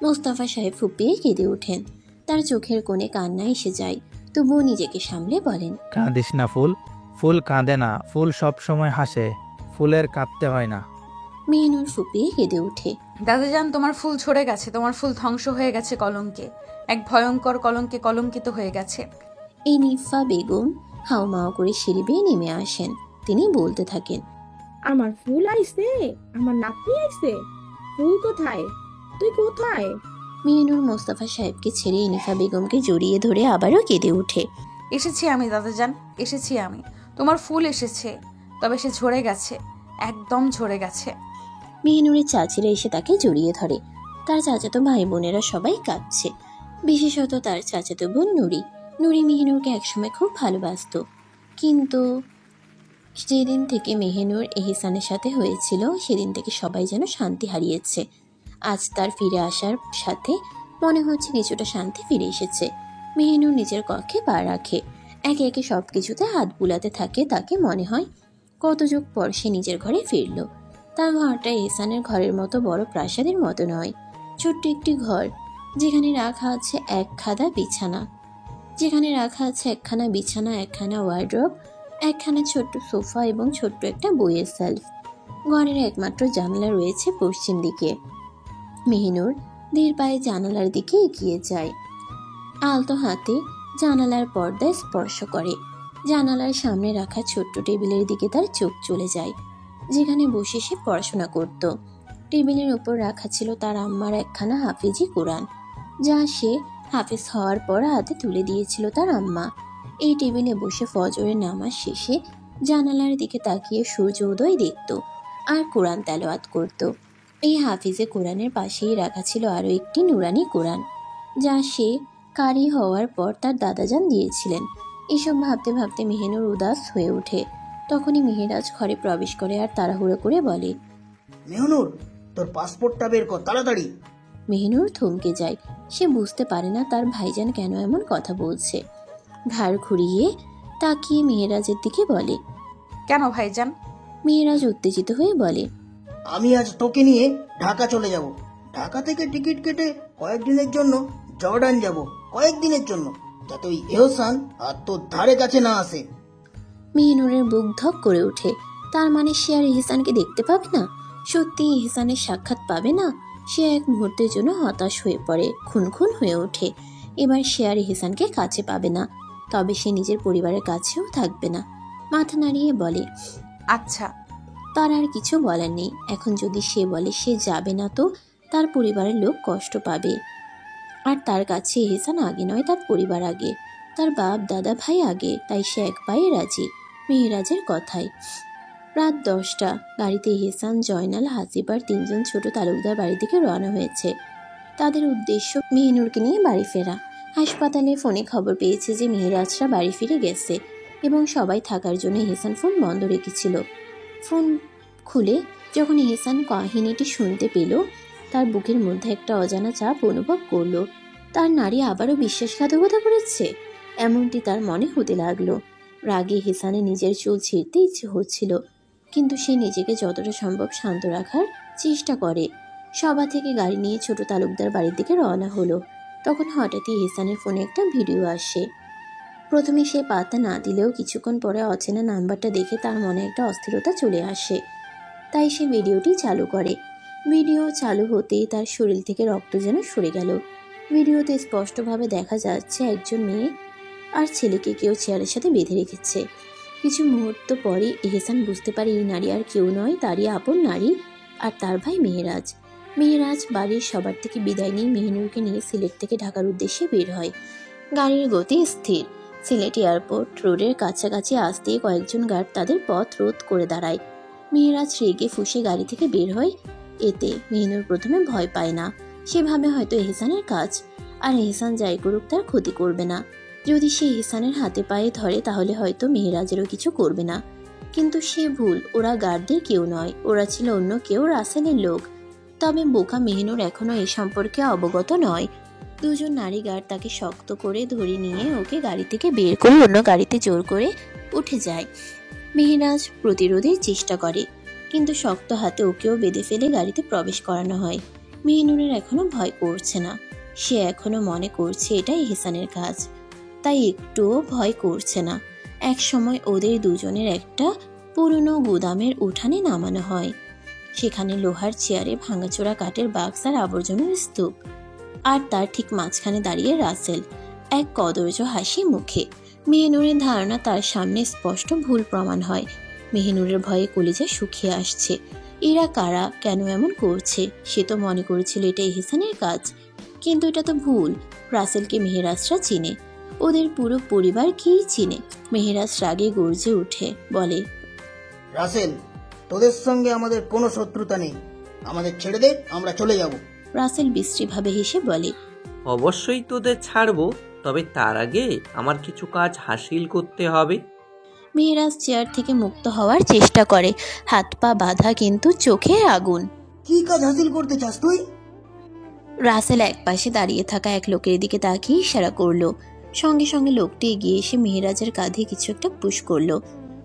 মোস্তফা সাহেব ফুপিয়ে কেঁদে ওঠেন। তার চোখের কোণে কান্না এসে যায়, তবুও নিজেকে সামলে বলেন, কাঁদিস না ফুল, ফুল কাঁদে না, ফুল সব সময় হাসে, ফুলের কাঁদতে হয় না। মেহিনুর ফুপিয়ে কেঁদে ওঠে। দাদাজান, তোমার ফুল ঝরে গেছে, তোমার ফুল ধ্বংস হয়ে গেছে কলঙ্কে, এক ভয়ঙ্কর কলঙ্কে কলঙ্কিত হয়ে গেছে। এই নিফা বেগম হাউমাউ করে সিঁড়ি বেয়ে নেমে আসেন। তিনি বলতে থাকেন, আমার ফুল আইছে, আমার নাতনি আইছে, ফুল কোথায়? তুই কোথায়? মেহিনুর মোস্তফা সাহেবকে ছেড়ে ইনিফা বেগমকে জড়িয়ে ধরে আবারও কেঁদে ওঠে। এসেছি আমি দাদাজান, এসেছি আমি, তোমার ফুল এসেছে, তবে সে ঝরে গেছে, একদম ঝরে গেছে। মেহিনুরের চাচিরা এসে তাকে জড়িয়ে ধরে। তার চাচাতো ভাই বোনেরা সবাই কাঁদছে, বিশেষত তার চাচাতো বোন নুরি। নুরি মেহিনুরকে একসময় খুব ভালোবাসত, কিন্তু যেদিন থেকে মেহিনুর এহসানের সাথে হয়েছিল সেদিন থেকে সবাই যেন শান্তি হারিয়েছে। আজ তার ফিরে আসার সাথে মনে হচ্ছে কিছুটা শান্তি ফিরে এসেছে। মেহিনুর নিজের কক্ষে পা রাখে। একে একে সব কিছুতে হাত বুলাতে থাকে। তাকে মনে হয় কত যুগ পর সে নিজের ঘরে ফিরল। তার ঘরটা এহসানের ঘরের মতো বড় প্রাসাদের মতো নয়, ছোট্ট একটি ঘর যেখানে রাখা আছে একখানা বিছানা, একখানা ওয়ার্ড্রোব, একখানা ছোট্ট সোফা এবং ছোট্ট একটা বইয়ের সেলফ। ঘরের একমাত্র জানালা রয়েছে পশ্চিম দিকে। মেহিনুর ধীর পায়ে জানালার দিকে এগিয়ে যায়, আলতো হাতে জানালার পর্দায় স্পর্শ করে। জানালার সামনে রাখা ছোট্ট টেবিলের দিকে তার চোখ চলে যায়, যেখানে বসে সে পড়াশোনা করত। টেবিলের উপর রাখা ছিল তার আম্মার একখানা হাফিজি কোরআন, যা সে হাফিজ হওয়ার পর হাতে তুলে দিয়েছিল তার আম্মা। এই টেবিলে বসে ফজরের নামাজ শেষে জানালার দিকে তাকিয়ে সূর্য উদয় দেখত আর কোরআন তেলাওয়াত করত। এই হাফিজে কোরআনের পাশেই রাখা ছিল আরও একটি নুরানি কোরআন, যা সে কারি হওয়ার পর তার দাদাজান দিয়েছিলেন। এসব ভাবতে ভাবতে মেহিনুর উদাস হয়ে ওঠে। তখনই মেহেরাজ ঘরে প্রবেশ করে আর তাড়াহুড়ো করে বলে, মেহনুর, তোর পাসপোর্টটা বের কর তাড়াতাড়ি। মেহিনুর থমকে যায়। সে বুঝতে পারে না তার ভাইজান কেন এমন কথা বলছে। ঘাড় ঘুরিয়ে তাকিয়ে মেহেরাজের দিকে বলে, কেন ভাইজান? মেহেরাজ উত্তেজিত হয়ে বলে, আমি আজ তোকে নিয়ে ঢাকা চলে যাব। ঢাকা থেকে টিকিট কেটে কয়েকদিনের জন্য জর্ডান যাব, কয়েকদিনের জন্য, যাতে ওই এহসান আর তোর ধারে কাছে না আসে। মেহিনুরের বুক ধক করে ওঠে। তার মানে সে আর ইহসানকে দেখতে পাবে না? সত্যি ইহসানের সাক্ষাৎ পাবে না? সে এক মুহূর্তের জন্য হতাশ হয়ে পড়ে, খুনখুন হয়ে ওঠে। এবার সে আর ইহসানকে কাছে পাবে না, তবে সে নিজের পরিবারের কাছেও থাকবে না। মাথা নাড়িয়ে বলে, আচ্ছা। তার আর কিছু বলার নেই। এখন যদি সে বলে সে যাবে না, তো তার পরিবারের লোক কষ্ট পাবে। আর তার কাছে এহসান আগে নয়, তার পরিবার আগে, তার বাপ দাদা ভাই আগে। তাই সে এক পায়ে রাজি মেহেরাজের কথায়। রাত 10টা। গাড়িতে এহসান, জয়নাল, হাসিবার 3জন ছোট তালুকদার বাড়ি থেকে রওনা হয়েছে। তাদের উদ্দেশ্য মেহিনুরকে নিয়ে বাড়ি ফেরা। হাসপাতালে ফোনে খবর পেয়েছে যে মেহেরাজরা বাড়ি ফিরে গেছে এবং সবাই থাকার জন্য এহসান ফোন বন্ধ রেখেছিল। ফোন খুলে যখন এহসান কাহিনীটি শুনতে পেল, তার বুকের মধ্যে একটা অজানা চাপ অনুভব করলো। তার নারী আবারও বিশ্বাসঘাতকতা করেছে, এমনটি তার মনে হতে লাগলো। রাগে এহসানে নিজের চুল ছিঁড়তে ইচ্ছে হচ্ছিল, কিন্তু সে নিজেকে যতটা সম্ভব শান্ত রাখার চেষ্টা করে। সভা থেকে গাড়ি নিয়ে ছোট তালুকদার বাড়ির দিকে রওনা হলো। তখন হঠাৎই এহসানের ফোনে একটা ভিডিও আসে। প্রথমে সে পাত্তা না দিলেও কিছুক্ষণ পরে অচেনা নাম্বারটা দেখে তার মনে একটা অস্থিরতা চলে আসে। তাই সে ভিডিওটি চালু করে। ভিডিও চালু হতেই তার শরীর থেকে রক্ত যেন সরে গেল। ভিডিওতে স্পষ্টভাবে দেখা যাচ্ছে একজন মেয়ে আর ছেলেকে কেউ চেয়ারের সাথে বেঁধে রেখেছে। কিছু মুহূর্ত পরে এহসান বুঝতে পারে এই নারী আর কেউ নয়, তারই আপন নারী আর তার ভাই মেহেরাজ। মেহেরাজ বাড়ির সবার থেকে বিদায় নিয়ে মেহিনুরকে নিয়ে সিলেট থেকে ঢাকার উদ্দেশ্যে বের হয়। গাড়ির গতি স্থির। সিলেট এয়ারপোর্ট রোডের কাছাকাছি আসতেই কয়েকজন গার্ড তাদের পথ রোধ করে দাঁড়ায়। মেহেরাজ রেগে ফুঁসে গাড়ি থেকে বের হয়। এতে মেহিনুর প্রথমে ভয় পায় না। সে ভাবে হয়তো এহসানের কাজ, আর এহসান যাই করুক তার ক্ষতি করবে না। যদি সে এহসানের হাতে পায়ে ধরে তাহলে হয়তো মেহেরাজেরও কিছু করবে না। কিন্তু সে ভুল। ওরা গার্ডদের কেউ নয়, ওরা ছিল অন্য কেউ, রাসেলের লোক। তবে বোকা মেহিনুর এখনো এ সম্পর্কে অবগত নয়। দুজন নারী গার্ড তাকে শক্ত করে ধরে নিয়ে ওকে গাড়ি থেকে বের করে অন্য গাড়িতে জোর করে উঠে যায়। মেহেরাজ প্রতিরোধের চেষ্টা করে, কিন্তু শক্ত হাতে ওকেও বেঁধে ফেলে গাড়িতে প্রবেশ করানো হয়। মেহিনুরের এখনো ভয় করছে না। সে এখনো মনে করছে এটা এহসানের কাজ, তাই একটুও ভয় করছে না। এক সময় ওদের দুজনের একটা পুরনো গুদামের উঠানে নামানো হয়। সেখানে লোহার চেয়ারে ভাঙাচোরা কাঠের বাক্স আর আবর্জনার স্তূপ, আর তার ঠিক মাঝখানে দাঁড়িয়ে রাসেল, এক কদর্য হাসি মুখে। মেহিনুরের ধারণা তার সামনে স্পষ্ট ভুল প্রমাণ হয়। মেহিনুরের ভয়ে কলিজা শুকিয়ে আসছে। এরা কারা, কেন এমন করছে? সে তো মনে করেছিল এটা এহসানের কাজ, কিন্তু এটা তো ভুল। রাসেলকে মেহেরাজরা চিনে, ওদের পুরো পরিবারকেই চিনে। মেহেরাজ রাগে গর্জে উঠে বলে, রাসেল, তোদের সঙ্গে আমাদের কোনো শত্রুতা নেই, আমাদের ছেড়ে দে, আমরা চলে যাব। রাসেল বিশ্রীভাবে হেসে বলে, অবশ্যই তোদের ছাড়বো, তবে তার আগে আমার কিছু কাজ হাসিল করতে হবে। মেহেরাজ চেয়ার থেকে মুক্ত হওয়ার চেষ্টা করে, হাত পা বাঁধা, কিন্তু চোখে আগুন। কি কাজ হাসিল করতে চাস তুই? রাসেল এক পাশে দাঁড়িয়ে থাকা এক লোকের দিকে তাকিয়ে ইশারা করলো। সঙ্গে সঙ্গে লোকটি এগিয়ে এসে মেহেরাজের কাঁধে কিছু একটা পুশ করলো।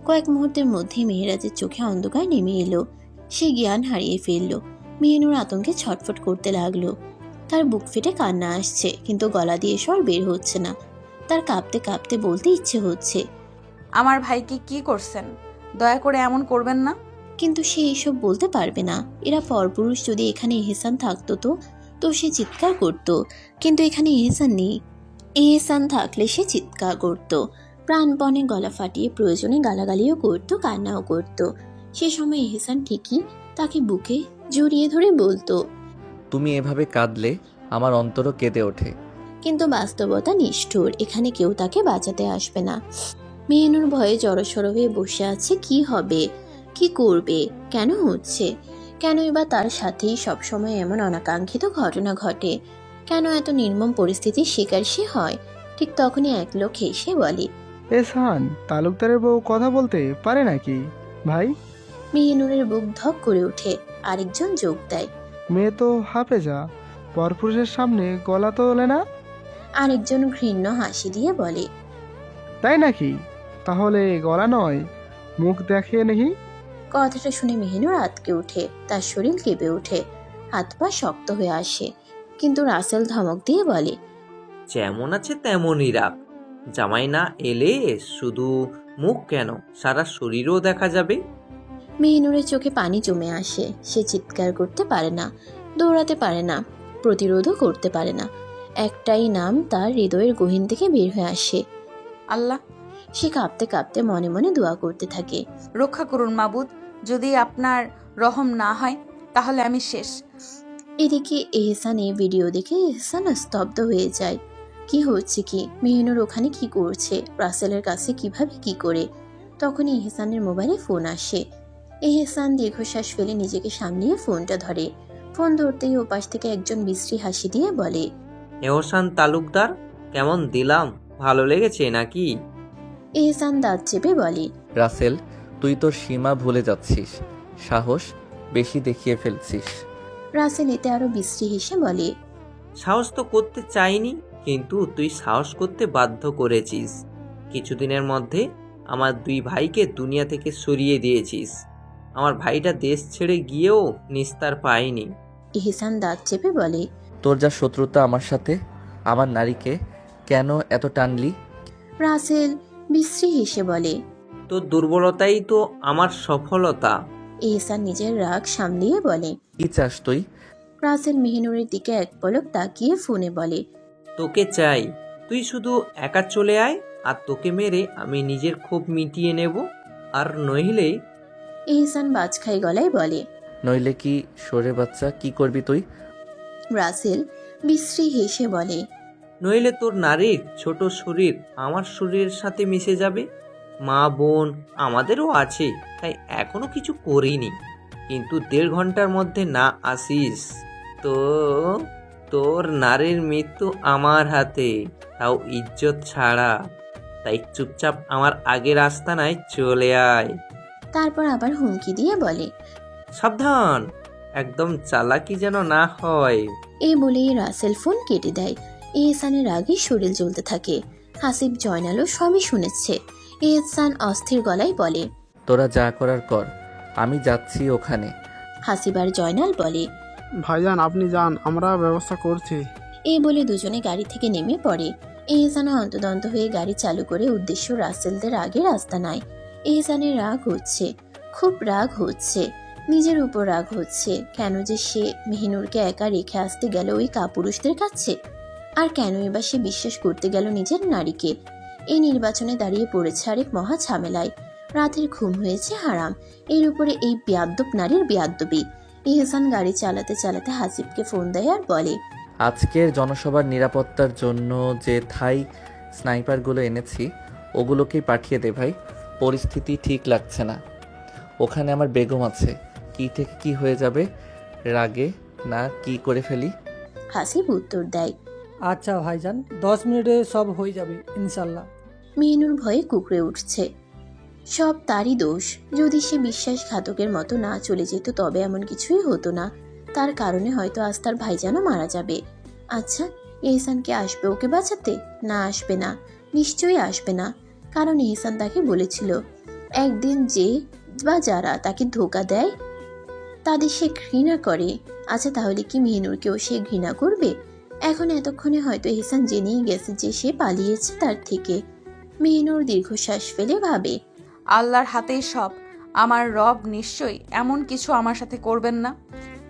কয়েক মুহূর্তের মধ্যেই মেহেরাজের চোখে অন্ধকার নেমে এলো। সে জ্ঞান হারিয়ে ফেলল। মেহনুর আতঙ্কে ছটফট করতে লাগলো। তার বুক ফেটে কান্না আসছে, কিন্তু গলা দিয়ে স্বর বের হচ্ছে না। তার কাঁপতে কাঁপতে বলতে ইচ্ছে হচ্ছে, আমার ভাইকে কি করছেন? দয়া করে এমন করবেন না। কিন্তু সে এইসব বলতে পারবে না। এরা পরপুরুষ। যদি এখানে এহসান থাকতো তো সে চিৎকার করত, কিন্তু এখানে এহসান নেই। এহসান থাকলে সে চিৎকার করত, প্রাণপণে গলা ফাটিয়ে প্রয়োজনে গালাগালিও করত, কান্নাও করত। সে সময় এহসান ঠিকই তাকে বুকে জড়িয়ে ধরে বলতো, তুমি এভাবে কাঁদলে আমার অন্তরও কেঁদে ওঠে। কিন্তু বাস্তবতা নিষ্ঠুর। এখানে কেউ তাকে বাঁচাতে আসবে না। মেহনুর ভয়ে জড়সড় হয়ে বসে আছে। কি হবে, কি করবে, কেন হচ্ছে? কেনই বা তার সাথেই সবসময় এমন অনাকাঙ্ক্ষিত ঘটনা ঘটে? কেন এত নির্মম পরিস্থিতির শিকার সে হয়? ঠিক তখনই এক লোক এসে বলে, এহসান তালুকদারের বউ কথা বলতে পারে নাকি ভাই? মেহনুরের বুক ধক করে ওঠে। আরেকজন যোগ দেয়, মেয়ে তো হাফেজা, পরপুরুষের সামনে গলা তো ওলে না। আরেকজন ঘৃণ্য হাসি দিয়ে বলে, তাই নাকি? তাহলে গলা নয়, মুখ দেখে নেহি। কথাটা শুনে মেহনুর আতকে ওঠে। তার শরীর কেঁপে ওঠে, হাত পা শক্ত হয়ে আসে। কিন্তু রাসেল ধমক দিয়ে বলে, যেমন আছে তেমনই রাখ। জামাই না এলে শুধু মুখ কেন, সারা শরীরও দেখা যাবে। মেহনুরের চোখে পানি জমে আসে। সে চিৎকার করতে পারে না, দৌড়াতে পারে না, প্রতিরোধও করতে পারে না। একটাই নাম তার হৃদয়ের গহীন থেকে বের হয়ে আসে, আল্লাহ। সে কাঁপতে কাঁপতে মনে মনে দোয়া করতে থাকে, রক্ষা করুন মাবুদ, যদি আপনার রহম না হয় তাহলে আমি শেষ। এদিকে এহসান এই ভিডিও দেখে এহসান স্তব্ধ হয়ে যায়। কি হচ্ছে কি? মেহনুর ওখানে কি করছে? রাসেলের কাছে কিভাবে, কি করে? তখনই এহসানের মোবাইলে ফোন আসে। এহসান দীর্ঘশ্বাস ফেলে নিজেকে সামলিয়ে ফোনটা ধরে। ফোন ধরতেই ওপাশ থেকে একজন বিশ্রী হাসি দিয়ে বলে, এহসান তালুকদার, কেমন দিলাম? ভালো লেগেছে নাকি? এহসান দাঁত চেপে বলে, রাসেল, তুই তোর সীমা ভুলে যাচ্ছিস, সাহস বেশি দেখিয়ে ফেলছিস। রাসেল এতে আরো বিশ্রী হেসে বলে, সাহস তো করতে চাইনি, কিন্তু তুই সাহস করতে বাধ্য করেছিস। কিছুদিনের মধ্যে আমার দুই ভাইকে দুনিয়া থেকে সরিয়ে দিয়েছিস। আমার ভাইটা দেশ ছেড়ে গিয়েও নিস্তার পায়নি। এহসান দাঁত চেপে বলে, তোর যা শত্রুতা আমার সাথে, আমার নারীকে কেন এত টানলি? রাসেল বিশ্রী হেসে বলে, তোর দুর্বলতাই তো আমার সফলতা। এহসান নিজের রাগ সামলিয়ে বলে, কি চাস তুই? রাসেল মেহনুরের দিকে এক পলক তাকিয়ে ফোনে বলে, তোকে চাই। তুই শুধু একা চলে আয়, আর তোকে মেরে আমি নিজের ক্ষোভ মিটিয়ে নেব। আর নইলে? এহসান বাজখাই গলায় বলে, নইলে কি? সরে বাচ্চা, কি করবি তুই? রাসেল বিশ্রী হেসে বলে, নইলে তোর নারীর ছোট শরীর আমার শরীরের সাথে মিশে যাবে। মা বোন আমাদেরও আছে, তাই এখনো কিছু করিনি। কিন্তু 1.5 ঘন্টার মধ্যে না আসিস তো তোর নারীর মৃত্যু আমার হাতে, তাও ইজ্জত ছাড়া। তাই চুপচাপ আমার আগের আস্তানায় চলে আয়। তারপর আবার হুমকি দিয়ে বলে, সাবধান, একদম চালাকি যেন না হয়। এই বলেই রাসেল ফোন কেটে দেয়। এহসানের আগে শরীর জ্বলতে থাকে। হাসিব জয়নালও সবই শুনেছে। এহসান অস্থির গলায় বলে, তোরা যা করার কর, আমি যাচ্ছি ওখানে। হাসিব আর জয়নাল বলে, ভাইজান আপনি যান, আমরা ব্যবস্থা করছি। এই বলে দুজনে গাড়ি থেকে নেমে পড়ে। এহসানও হন্তদন্ত হয়ে গাড়ি চালু করে উদ্দেশ্য রাসেলদের আগে রাস্তা নেয়। এহসানের রাগ হচ্ছে, খুব রাগ হচ্ছে, নিজের উপর রাগ হচ্ছে। কেন যে সে মেহনুরকে একা রেখে আসতে গেল ওই কাপুরুষদের কাছে? আর কেনই বা সে বিশ্বাস করতে গেল নিজের নারীকে? এই নির্বাচনে দাঁড়িয়ে পড়েছে আরেক মহা ঝামেলায়। রাতের ঘুম হয়েছে হারাম, এর উপরে এই বেয়াদ্দপ নারীর বেয়াদ্দবি। এহসান গাড়ি চালাতে চালাতে হাসিবকে ফোন দেয় আর বলে, আজকের জনসভার নিরাপত্তার জন্য যে থাই স্নাইপারগুলো এনেছি, ওগুলোকেই পাঠিয়ে দে ভাই। পরিস্থিতি ঠিক লাগছে না। ওখানে আমার বেগম আছে, কি থেকে কি হয়ে যাবে, রাগে না কি করে ফেলি। হাসিব উত্তর দেয়, আচ্ছা ভাইজান, 10 মিনিটে সব হয়ে যাবে ইনশাল্লাহ। মেহনুর ভয়ে কুকড়ে উঠছে। সব তারই দোষ। যদি সে বিশ্বাসঘাতকের মতো না চলে যেত তবে এমন কিছুই হতো না। তার কারণে হয়তো আজ তার ভাইজানও মারা যাবে। আচ্ছা, এহসান কি আসবে ওকে বাঁচাতে? না, আসবে না, নিশ্চয়ই আসবে না। কারণ এহসান তাকে বলেছিল একদিন যে বা যারা তাকে ধোঁকা দেয় তাদের সে ঘৃণা করে। আচ্ছা, তাহলে কি মেহনুরকেও সে ঘৃণা করবে? এখন এতক্ষণে হয়তো এহসান জেনেই গেছে যে সে পালিয়েছে তার থেকে। মেহনুর দীর্ঘশ্বাস ফেলে ভাবে, আল্লাহর হাতেই সব। আমার রব নিশ্চয়ই এমন কিছু আমার সাথে করবেন না।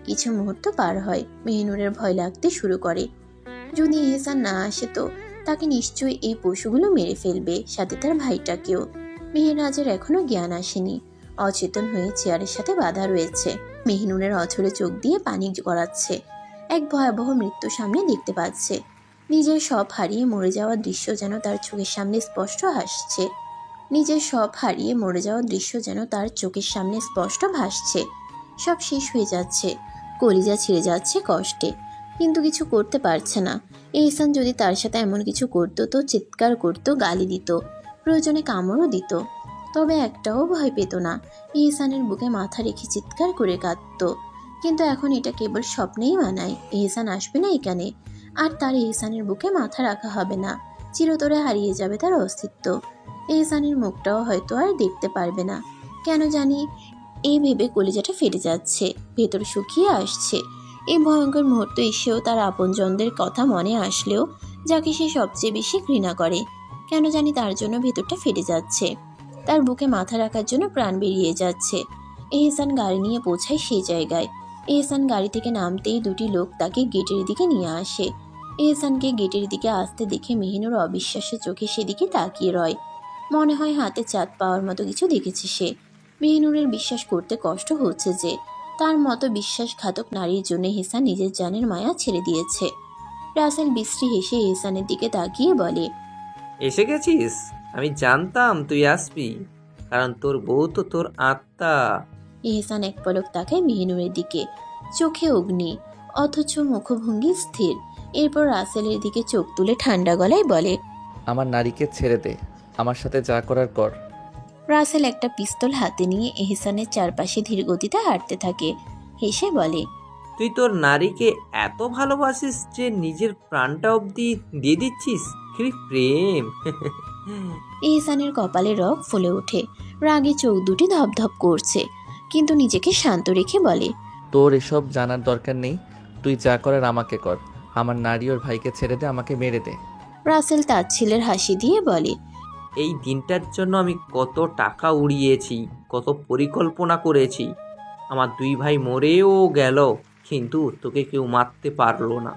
কিছু মুহূর্ত পার হয়, মেহনুরের ভয় লাগতে শুরু করে। যদি এহসান না আসে তো তাকে নিশ্চয়ই এই পশুগুলো মেরে ফেলবে, সাথে তার ভাইটাকেও। মেহেরাজের এখনো জ্ঞান আসেনি, অচেতন হয়ে চেয়ারের সাথে বাধা রয়েছে। মেহনুরের অঝরে চোখ দিয়ে পানি গড়াচ্ছে। এক ভয়াবহ মৃত্যু সামনে দেখতে পাচ্ছে। নিজের সব হারিয়ে মরে যাওয়ার দৃশ্য যেন তার চোখের সামনে স্পষ্ট ভাসছে। সব শেষ হয়ে যাচ্ছে, কলিজা ছিঁড়ে যাচ্ছে কষ্টে, কিন্তু কিছু করতে পারছে না। এহসান যদি তার সাথে এমন কিছু করতো তো চিৎকার করতো, গালি দিত, প্রয়োজনে কামড়ও দিত, তবে একটাও ভয় পেত না। এহসানের বুকে মাথা রেখে চিৎকার করে কাঁদত। কিন্তু এখন এটা কেবল স্বপ্নেই মানায়। এহসান আসবে না এখানে, আর তার এহসানের বুকে মাথা রাখা হবে না। চিরতরে হারিয়ে যাবে তার অস্তিত্ব। এহসানের মুখটাও হয়তো আর দেখতে পারবে না। কেন জানি এই ভেবে কলিজাটা ফেটে যাচ্ছে, ভেতর শুকিয়ে আসছে। এই ভয়ঙ্কর মুহূর্ত এসেও তার আপনজনদের কথা মনে আসলেও যাকে সে সবচেয়ে বেশি ঘৃণা করে, কেন জানি তার জন্য ভেতরটা ফেটে যাচ্ছে। তার বুকে মাথা রাখার জন্য প্রাণ বেরিয়ে যাচ্ছে। এহসান গাড়ি নিয়ে পৌঁছায় সেই জায়গায়। এহসান গাড়ি থেকে নামতেই দুটি লোক তাকে গেটের দিকে নিয়ে আসে। এহসানকে গেটের দিকে আসতে দেখে মেহিনুর অবিশ্বাসের চোখে সেদিকে তাকিয়ে রয়। মনে হয় হাতে চাঁদ পাওয়ার মতো কিছু দেখেছে সে। মেহিনুরের বিশ্বাস করতে কষ্ট হচ্ছে যে তার মতো বিশ্বাসঘাতক নারীর জন্য এহসান নিজের জানের মায়া ছেড়ে দিয়েছে। রাসেল বিশ্রী হেসে এহসানের দিকে তাকিয়ে বলে, এসে গেছিস? আমি জানতাম তুই আসবি, কারণ তোর বউ তো তোর আত্মা। এহসান এক পলক তাকায় মেহিনুরের দিকে, চোখে অগ্নি, অথচ মুখভঙ্গি স্থির। এরপর রাসেলের দিকে চোখ তুলে ঠান্ডা গলায় বলে, আমার নারীকে ছেড়ে দে, আমার সাথে যা করার কর। রাসেল একটা পিস্তল হাতে নিয়ে এহসানের চারপাশে ধীর গতিতে হাঁটতে থাকে। হেসে বলে, তুই তোর নারীকে এত ভালোবাসিস যে নিজের প্রাণটা অবধি দিয়ে দিচ্ছিস? কি প্রেম! এহসানের কপালে রগ ফুলে ওঠে, রাগে চোখ দুটি ধপধপ করছে, কিন্তু নিজেকে শান্ত রেখে বলে, তোর এসব জানার দরকার নেই, তুই যা করার আমাকে কর। আমার নারী ওর ভাইকে ছেড়ে দে, আমাকে মেরে দে। রাসেল তাচ্ছিলের হাসি দিয়ে বলে, এই দিনটার জন্য আমি কত টাকা উড়িয়েছি, কত পরিকল্পনা করেছি। আমার দুই ভাই মরেও গেল, কিন্তু তোকে কেউ মারতে পারলো না।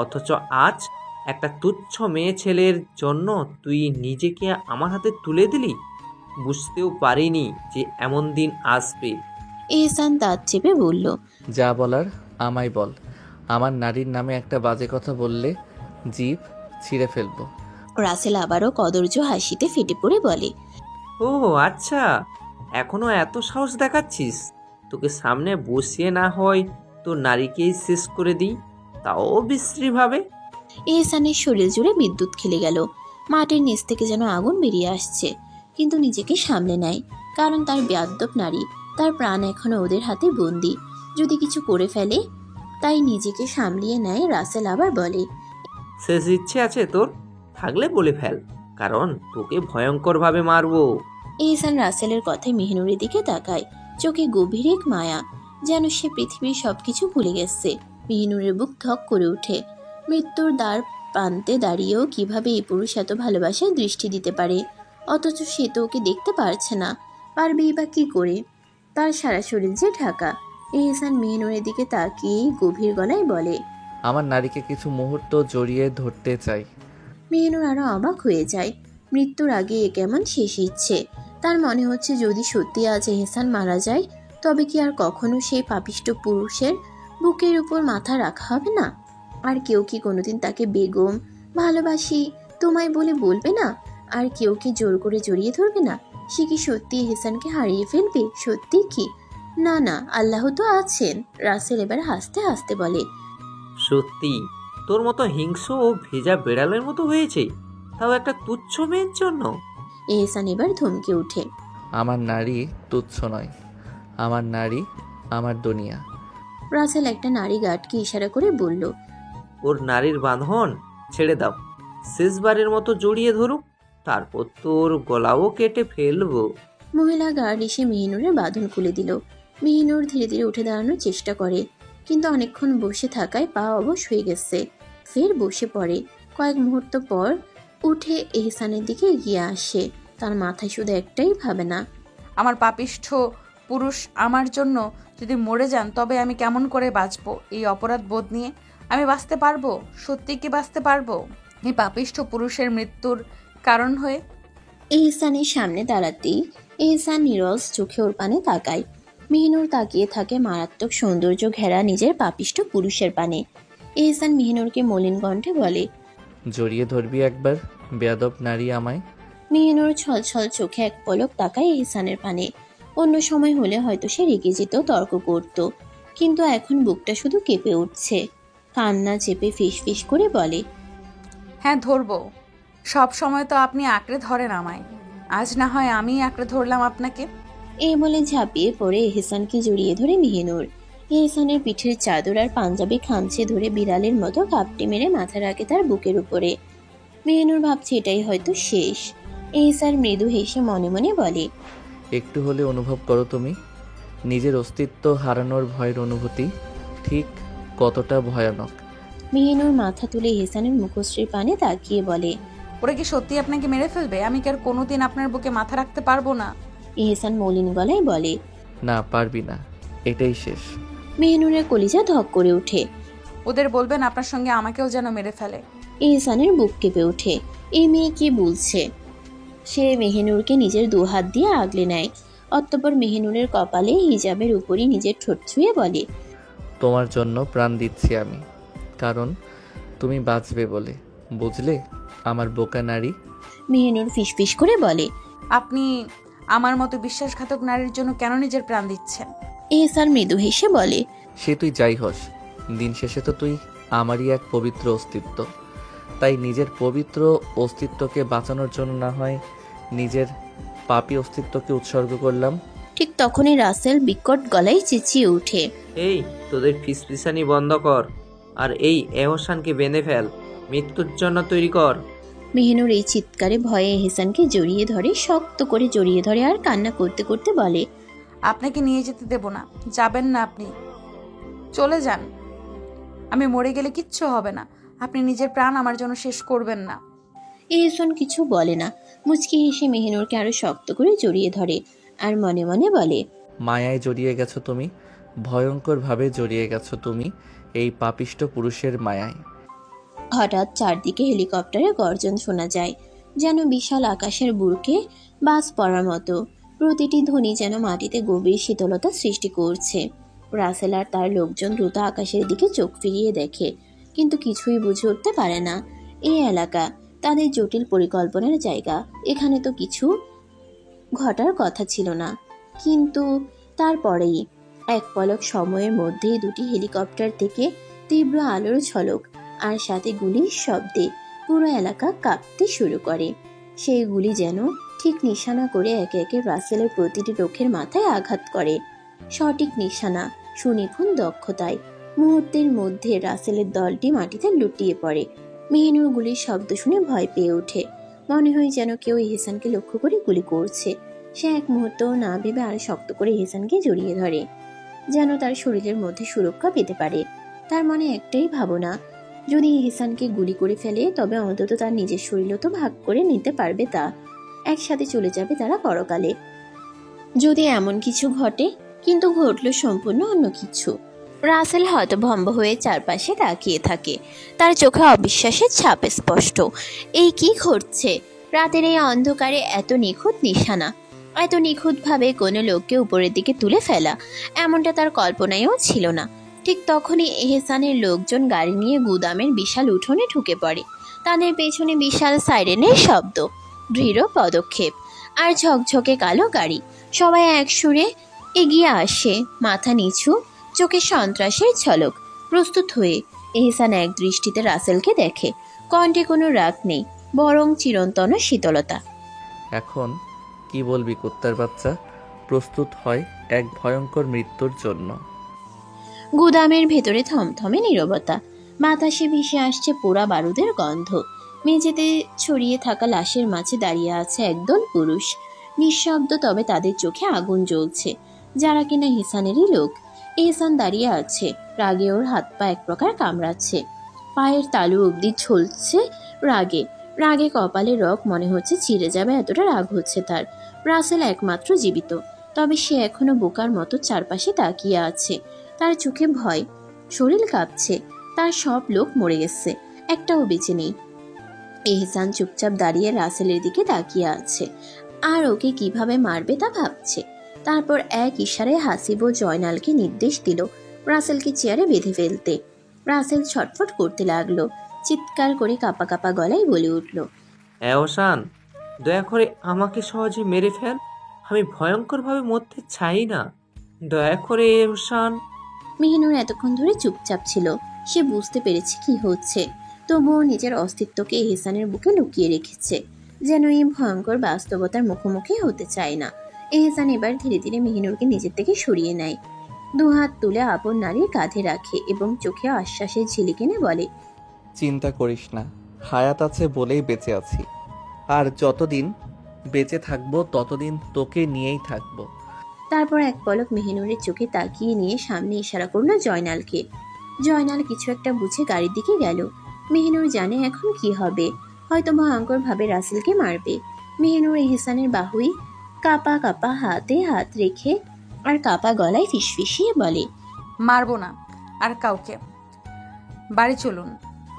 অথচ আজ একটা তুচ্ছ মেয়ে ছেলের জন্য তুই নিজেকে আমার হাতে তুলে দিলি। বুঝতেও পারিনি যে এমন দিন আসবে। এহসান দাঁত চেপে বলল, যা বলার আমায় বল। আমার নারীর নামে একটা বাজে কথা বললে জিভ ছিঁড়ে ফেলবো। রাসেল আবারও কদর্য হাসিতে ফেটে পড়ে বলে, ও আচ্ছা, এখনো এত সাহস দেখাচ্ছিস? তোকে সামনে বসিয়ে না হয় তোর নারীকেই শেষ করে দিই, তাও বিশ্রীভাবে। এহসানের শরীর জুড়ে বিদ্যুৎ খেলে গেল। মাটির নিচ থেকে যেন আগুন বেরিয়ে আসছে, কিন্তু নিজেকে সামলে নেয়, কারণ তার বেয়াদ্দপ নারী, তার প্রাণ এখনো ওদের হাতে বন্দি। যদি কিছু করে ফেলে, তাই নিজেকে সামলিয়ে নেয়। রাসেল আবার বলে, শেষ ইচ্ছে আছে তোর? থাকলে বলে ফেল, কারণ তোকে ভয়ঙ্করভাবে মারবো। এহসান রাসেলের কথায় মেহনুরের দিকে তাকায়, চোখে গভীর এক মায়া, যেন সে পৃথিবীর সবকিছু ভুলে গেছে। মেহনুরের বুক ধক করে ওঠে। মৃত্যুর দ্বার প্রান্তে দাঁড়িয়েও কিভাবে এই পুরুষ এত ভালোবাসায় দৃষ্টি দিতে পারে, অথচ সে তো ওকে দেখতে পারছে না, পারবেই বা কি করে? তার সারা শরীর যে ঢাকা। এহসান মেহনুরের দিকে তাকিয়েই গভীর গলায় বলে, আমার নারীকে কিছু মুহূর্ত জড়িয়ে ধরতে চাই। মেহনুর আরো অবাক হয়ে যায়। মৃত্যুর আগে এ কেমন শেষ ইচ্ছে। তার মনে হচ্ছে যদি সত্যি আজ এহসান মারা যায়, তবে কি আর কখনো সেই পাপিষ্ট পুরুষের বুকের উপর মাথা রাখা হবে না? আর কেউ কি কোনোদিন তাকে বেগম, ভালোবাসি তোমায় বলে বলবে না? আর কেউ কি জোর করে জড়িয়ে ধরবে না? সে কি সত্যি এহসানকে হারিয়ে ফেলবে? সত্যি কি? না না, আল্লাহ তো আছেন। রাসেল এবার হাসতে হাসতে বলে, সত্যি তোর মতো হিংস্র ও ভেজা বেড়ালের মতো হয়েছে, তাও একটা তুচ্ছ মেয়ের জন্য। এহসান এবার ধমকে উঠে, আমার নারী তুচ্ছ নয়, আমার নারী আমার দুনিয়া। রাসেল একটা নারী গার্ডকে ইশারা করে বলল, ওর নারীর বাঁধন ছেড়ে দাও, শেষবারের মতো জড়িয়ে ধরুক, তারপর তোর গলাও কেটে ফেলবো। মহিলা গার্ড এসে মেহিনুরের বাঁধন খুলে দিল। মেহিনুর ধীরে ধীরে উঠে দাঁড়ানোর চেষ্টা করে, কিন্তু অনেকক্ষণ বসে থাকায় পা অবশ হয়ে গেছে। ফের বসে পড়ে। কয়েক মুহূর্ত পর উঠে এহসানের দিকে এগিয়ে আসে। তার মাথায় শুধু একটাই ভাবনা, আমার পাপিষ্ঠ পুরুষ আমার জন্য যদি মরে যান তবে আমি কেমন করে বাঁচবো এই অপরাধ বোধ নিয়ে? আমি বাঁচতে পারবো? সত্যি কি বাঁচতে পারবো এই পাপিষ্ঠ পুরুষের মৃত্যুর কারণ হয়ে? এহসানের সামনে দাঁড়াতেই এহসান নীরস চোখে ওর পানে তাকায়। মেহিনুর তাকিয়ে থাকে মারাত্মক সৌন্দর্য ঘেরা নিজের পাপিষ্ঠ পুরুষের পানে। এহসান মেহিনুরকে মলিন কণ্ঠে বলে, জড়িয়ে ধরবি একবার, বেয়াদব নারী আমায়। মেহিনুর ছলছল চোখে এক পলক তাকায় এহসানের পানে। অন্য সময় হলে হয়তো সে রেগে যেত, তর্ক করত, কিন্তু এখন বুকটা শুধু কেঁপে উঠছে। কান্না চেপে ফিস ফিস করে বলে, হ্যাঁ ধরবো। সব সময় তো আপনি আঁকড়ে ধরেন আমায়, আজ না হয় আমি আঁকড়ে ধরলাম আপনাকে। এই বলে ঝাঁপিয়ে পড়ে এহসানকে জড়িয়ে ধরে মেহিনুর। এহসানের পিঠের চাদর আর পাঞ্জাবি খামচে ধরে বিড়ালের মতো কাপটি মেরে মাথা রাখে তার বুকের উপরে। মেহিনুর ভাবছে এটাই হয়তো শেষ। এহসান মৃদু হেসে মনে মনে বলে, একটু হলে অনুভব করো তুমি নিজের অস্তিত্ব হারানোর ভয়ের অনুভূতি ঠিক কতটা ভয়ানক। মেহিনুর মাথা তুলে এহসানের মুখশ্রীর পানে তাকিয়ে বলে, ওরা কি সত্যি আপনাকে মেরে ফেলবে? আমি কি আর কোনোদিন আপনার বুকে মাথা রাখতে পারবো না? এহসান মলিন গলায় বলে, না পারবি না, এটাই শেষ। মেহিনুরের কলিজা ধক করে ওঠে। ওদের বলবেন আপনার সঙ্গে আমাকেও যেন মেরে ফেলে। এহসানের বুক কেঁপে ওঠে। এই মেয়ে কি বলছে? সে মেহিনুরকে নিজের দুহাত দিয়ে আগলে নেয়। অতঃপর মেহিনুরের কপালে হিজাবের উপরই নিজের ঠোঁট ছুঁয়ে বলে, তোমার জন্য প্রাণ দিচ্ছি আমি, কারণ তুমি বাঁচবে বলে, বুঝলে আমার বোকা নারী। মেহিনুর ফিসফিস করে বলে, আপনি আমার মতো বিশ্বাসঘাতক নারীর জন্য কেন নিজের প্রাণ দিচ্ছেন? এহসান মৃদু হেসে বলে, সে তুই যাই হস, দিন শেষে তো তুই আমারই এক পবিত্র অস্তিত্ব। তাই নিজের পবিত্র অস্তিত্বকে বাঁচানোর জন্য না হয় নিজের পাপী অস্তিত্বকে উৎসর্গ করলাম। ঠিক তখনই রাসেল বিকট গলায় চেঁচিয়ে ওঠে, এই তোদের ফিসফিসানি বন্ধ কর, আর এই এহসানকে বেঁধে ফেল, মৃত্যুর জন্য তৈরি কর। মেহিনুর এই চিৎকারে ভয়ে এহসানকে জড়িয়ে ধরে, শক্ত করে জড়িয়ে ধরে আর কান্না করতে করতে বলে, আপনাকে নিয়ে যেতে দেব না, যাবেন না, আপনি চলে যান। আমি মরে গেলে কিচ্ছু হবে না, আপনি নিজের প্রাণ আমার জন্য শেষ করবেন না। এহসান কিছু বলে না, মুচকি হেসে মেহিনুরকে আরো শক্ত করে জড়িয়ে ধরে আর মনে মনে বলে, মায়ায় জড়িয়ে গেছো তুমি, ভয়ঙ্করভাবে জড়িয়ে গেছো তুমি এই পাপিষ্ঠ পুরুষের মায়ায়। হঠাৎ চারদিকে হেলিকপ্টারের গর্জন শোনা যায়, যেন বিশাল আকাশের বুকে বাজ পড়ার মতো। প্রতিটি ধ্বনি যেন মাটিতে গভীর শীতলতা সৃষ্টি করছে। রাসেল আর তার লোকজন দ্রুত আকাশের দিকে চোখ ফিরিয়ে দেখে, কিন্তু কিছুই বুঝে উঠতে পারে না। এই এলাকা তাদের জটিল পরিকল্পনার জায়গা, এখানে তো কিছু ঘটার কথা ছিল না। কিন্তু তারপরেই এক পলক সময়ের মধ্যেই দুটি হেলিকপ্টার থেকে তীব্র আলোর ঝলক আর সাথে গুলির শব্দে পুরো এলাকা কাঁপতে শুরু করে। সেই গুলি যেন ঠিক নিশানা করে একে একে রাসেলের প্রতিটি লোকের মাথায় আঘাত করে। সঠিক নিশানা, সুনিপুণ দক্ষতায়। মুহূর্তের মধ্যে রাসেলের দলটি মাটিতে লুটিয়ে পড়ে। মেহিনুর গুলির শব্দ শুনে ভয় পেয়ে ওঠে। মনে হয় যেন কেউ এহসানকে লক্ষ্য করে গুলি করছে। সে এক মুহূর্তও না ভেবে আরো শক্ত করে এহসানকে জড়িয়ে ধরে, যেন তার শরীরের মধ্যে সুরক্ষা পেতে পারে। তার মনে একটাই ভাবনা, যদি এহসানকে গুলি করে ফেলে তবে অন্তত তার নিজের শরীরও তো ভাগ করে নিতে পারবে। তা একসাথে চলে যাবে তারা পরকালে। যদি এমন কিছু ঘটে, কিন্তু ঘটল সম্পূর্ণ অন্য কিছু। রাসেল হতভম্ব হয়ে চারপাশে তাকিয়ে থাকে, তার চোখে অবিশ্বাসের ছাপ স্পষ্ট। এই কি ঘটছে? রাতের এই অন্ধকারে এত নিখুঁত নিশানা, এত নিখুঁতভাবে কোনো লোককে উপরের দিকে তুলে ফেলা, এমনটা তার কল্পনায়ও ছিল না। ঠিক তখনই এহসানের লোকজন গাড়ি নিয়ে গুদামের বিশাল উঠোনে ঢুকে পড়ে। তাদের পেছনে বিশাল সাইরেনের শব্দ, দৃঢ় পদক্ষেপ আর ঝকঝকে কালো গাড়ি। সবাই এক সুরে এগিয়ে আসে, মাথা নিচু, চোখে সন্ত্রাসের ঝলক। প্রস্তুত হয়ে এহসান এক দৃষ্টিতে রাসেলকে দেখে, কণ্ঠে কোনো রাগ নেই, বরং চিরন্তন শীতলতা। এখন কি বলবি কুত্তার বাচ্চা? প্রস্তুত হয় এক ভয়ঙ্কর মৃত্যুর জন্য। গুদামের ভেতরে থমথমে নীরবতা। বাতাসে ভেসে আসছে পোড়া বারুদের গন্ধ। মেঝেতে ছড়িয়ে থাকা লাশের মাঝে দাঁড়িয়ে আছে একদল পুরুষ, নিঃশব্দ, তবে তাদের চোখে আগুন জ্বলছে। যারা কিনা এহসানেরই লোক। এহসান দাঁড়িয়ে আছে, রাগে ওর হাত পা এক প্রকার কামড়াচ্ছে, পায়ের তালু অবধি ঝলছে রাগে। রাগে কপালে রক মনে হচ্ছে ছিঁড়ে যাবে, এতটা রাগ হচ্ছে তার। রাসেল একমাত্র জীবিত, তবে সে এখনো বোকার মতো চারপাশে তাকিয়ে আছে। তার চোখে ভয়, শরীর কাঁপছে। তার সব লোক মরে গেছে, একটাও বেঁচে নেই। এহসান চুপচাপ দাঁড়িয়ে রাসেলের দিকে তাকিয়ে আছে, আর ওকে কিভাবে মারবে তা ভাবছে। তারপর এক ইশারায় হাসিব জয়নালকে নির্দেশ দিল রাসেলকে চেয়ারে বেঁধে ফেলতে। রাসেল ছটফট করতে লাগলো, চিৎকার করে কাঁপা কাঁপা গলায় বলে উঠল, এহসান, দয়া করে আমাকে সহজে মেরে ফেল। আমি ভয়ঙ্করভাবে মরতে চাই না, দয়া করে এহসান। মেহিনুর এতক্ষণ ধরে চুপচাপ ছিল। সে বুঝতে পেরেছে কি হচ্ছে, তবুও নিজের অস্তিত্বকে এহসানের বুকে লুকিয়ে রেখেছে, যেন এই ভয়ঙ্কর বাস্তবতার মুখোমুখি হতে চায় না। এহসান এবার ধীরে ধীরে মেহিনুরকে নিজের থেকে সরিয়ে নেয়, দুহাত তুলে আপন নারীর কাঁধে রাখে এবং চোখে আশ্বাসের ঝিলিক এনে বলে, চিন্তা করিস না, হায়াত আছে বলেই বেঁচে আছি, আর যতদিন বেঁচে থাকবো ততদিন তোকে নিয়েই থাকবো। তারপর এক পলক মেহিনুরের চোখে তাকিয়ে নিয়ে সামনে ইশারা করলো জয়নালকে। জয়নাল কিছু একটা বুঝে গাড়ির দিকে গেল। মেহিনুর জানে এখন কি হবে, হয়তো ভয়ঙ্কর ভাবে রাসেলকে মারবে। মেহিনুর এহসানের বাহুই কাপা কাপা হাতে হাত রেখে আর কাপা গলায় ফিসফিসিয়ে বলে, মারবো না আর কাউকে, বাড়ি চলুন।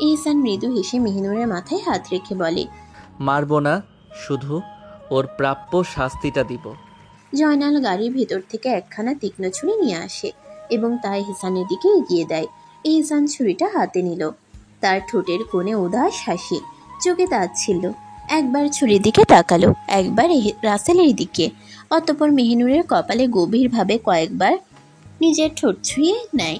এহসান মৃদু হেসে মেহিনুরের মাথায় হাত রেখে বলে, মারবো না, শুধু ওর প্রাপ্য শাস্তিটা দিব। জয়নাল গাড়ির ভেতর থেকে একখানা তীক্ষ্ণ ছুরি নিয়ে আসে এবং তা এহসানের দিকে এগিয়ে দেয়। এহসান ছুরিটা হাতে নিল। তার ঠোঁটের কোণে উদাস হাসি, চোখে তাচ্ছিল্য। একবার ছুরির দিকে তাকালো, একবার রাসেলের দিকে, অতঃপর মেহিনুরের কপালে গভীরভাবে কয়েকবার নিজের ঠোঁট ছুঁয়ে নেয়।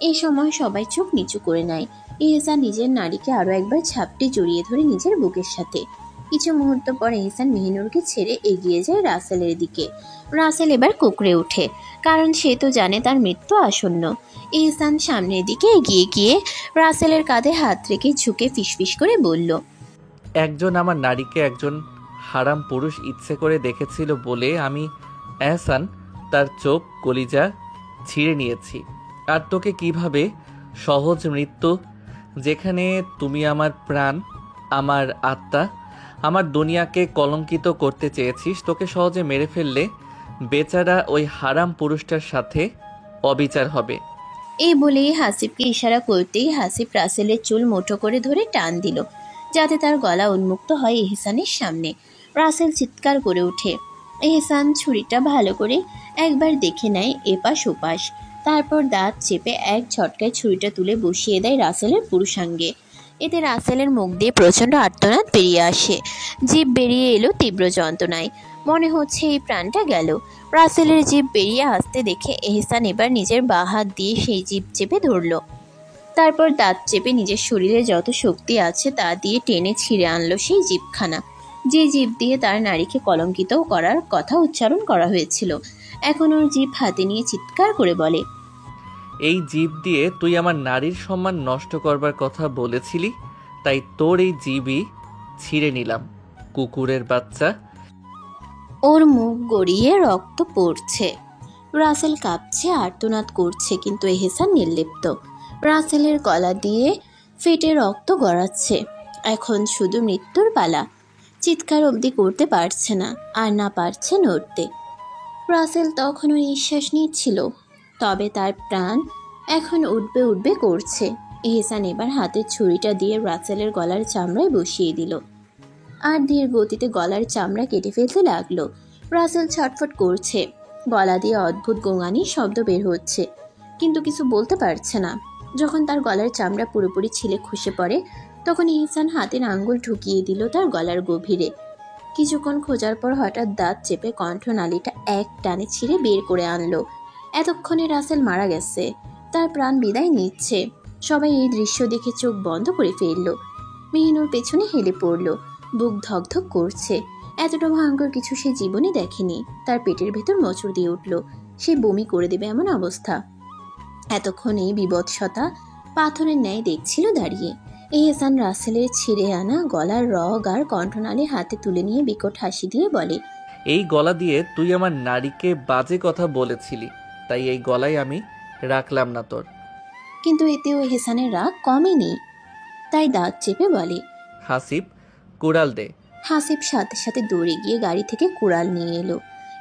এই সময় সবাই চোখ নিচু করে নেয়। এহসান নিজের নারীকে আরো একবার ঝাপটে জড়িয়ে ধরে নিজের বুকের সাথে। কিছু মুহূর্ত পর এহসান মেহিনুরকে ছেড়ে এগিয়ে যায় রাসেলের দিকে। রাসেল এবার কুঁকড়ে ওঠে, কারণ সে তো জানে তার মৃত্যু আসন্ন। এহসান সামনের দিকে এগিয়ে গিয়ে রাসেলের কাঁধে হাত রেখে ঝুঁকে ফিসফিস করে বলল, একজন আমার নারীকে একজন হারাম পুরুষ ইচ্ছে করে দেখেছিল বলে আমি এহসান তার চোখ কলিজা ছিঁড়ে নিয়েছি। আর তোকে কিভাবে সহজ মৃত্যু, যেখানে তুমি আমার প্রাণ, আমার আত্মা, আমার দুনিয়াকে কলঙ্কিত করতে চেয়েছিস, তোকে সহজে মেরে ফেললে বেচারা ওই হারাম পুরুষটার সাথে অবিচার হবে। এই বলেই হাসিবকে ইশারা করতেই হাসিব রাসেলের চুল মুঠো করে ধরে টান দিল, যাতে তার গলা উন্মুক্ত হয় এহসানের সামনে। রাসেল চিৎকার করে ওঠে। এহসান ছুরিটা ভালো করে একবার দেখে নেয় এপাশ ওপাশ, তারপর দাঁত চেপে এক ঝটকায় ছুরিটা তুলে বসিয়ে দেয় রাসেলের পুরুষাঙ্গে। এতে রাসেলের মুখ দিয়ে প্রচণ্ড আর্তনাদ বেরিয়ে আসে, জিভ বেরিয়ে এলো তীব্র যন্ত্রণায়। মনে হচ্ছে এই প্রাণটা গেল। রাসেলের জিভ বেরিয়ে আসতে দেখে এহসান এবার নিজের বাঁ হাত দিয়ে সেই জিভ চেপে ধরল। তারপর দাঁত চেপে নিজের শরীরে যত শক্তি আছে তা দিয়ে টেনে ছিঁড়ে আনলো সেই জিভখানা, যে জিভ দিয়ে তার নারীকে কলঙ্কিত করার কথা উচ্চারণ করা হয়েছিল। এখন ওর জিভ হাতে নিয়ে চিৎকার করে বলে, এই জিভ দিয়ে তুই আমার নারীর সম্মান নষ্ট করবার কথা বলেছিলি, তাই তোর এই জিভই ছিঁড়ে নিলাম, কুকুরের বাচ্চা। ওর মুখ গড়িয়ে রক্ত পড়ছে। রাসেল কাঁপছে, আর্তনাদ করছে, কিন্তু এহসান নির্লিপ্ত। রাসেলের গলা দিয়ে ফেটে রক্ত গড়াচ্ছে। এখন শুধু মৃত্যুর পালা। চিৎকার অবধি করতে পারছে না, আর না পারছে নড়তে। রাসেল তখনও নিঃশ্বাস নিচ্ছিল, তবে তার প্রাণ এখন উঠবে উঠবে করছে। এহসান এবার হাতের ছুরিটা দিয়ে রাসেলের গলার চামড়ায় বসিয়ে দিল, আর ধীর গতিতে গলার চামড়া কেটে ফেলতে লাগলো। রাসেল ছটফট করছে, গলা দিয়ে অদ্ভুত গোঙানির শব্দ বের হচ্ছে, কিন্তু কিছু বলতে পারছে না। যখন তার গলার চামড়া পুরোপুরি ছিলে খসে পড়ে, তখন এহসান হাতের আঙ্গুল ঢুকিয়ে দিল তার গলার গভীরে। কিছুক্ষণ খোঁজার পর হঠাৎ দাঁত চেপে কণ্ঠনালীটা এক টানে ছিঁড়ে বের করে আনলো। এতক্ষণে রাসেল মারা গেছে, তার প্রাণ বিদায় নিচ্ছে। সবাই এই দৃশ্য দেখে চোখ বন্ধ করে ফেলল। মেহিনুর পেছনে হেলে পড়ল, বুক ধকধক করছে। এতটা ভয়ঙ্কর কিছু সে জীবনে দেখেনি। তার পেটের ভেতর মোচড় দিয়ে উঠল, সে বমি করে দেবে এমন অবস্থা। এতক্ষণ এই বিবৎসতা পাথরের ন্যায় দেখছিল দাঁড়িয়ে। এহসান রাসেলের ছিঁড়ে আনা গলার রগ আর কণ্ঠনালী হাতে তুলে নিয়ে বিকট হাসি দিয়ে বলে, এই গলা দিয়ে তুই আমার নারীকে বাজে কথা বলেছিলি, তাই এই গলায় আমি রাখলাম না তোর। কিন্তু এতেও এহসানের রাগ কমেনি, তাই দাঁত চেপে বলে, হাসিব, কুড়াল দে। হাসিব সাথে সাথে দৌড়ে গিয়ে গাড়ি থেকে কুড়াল নিয়ে এলো।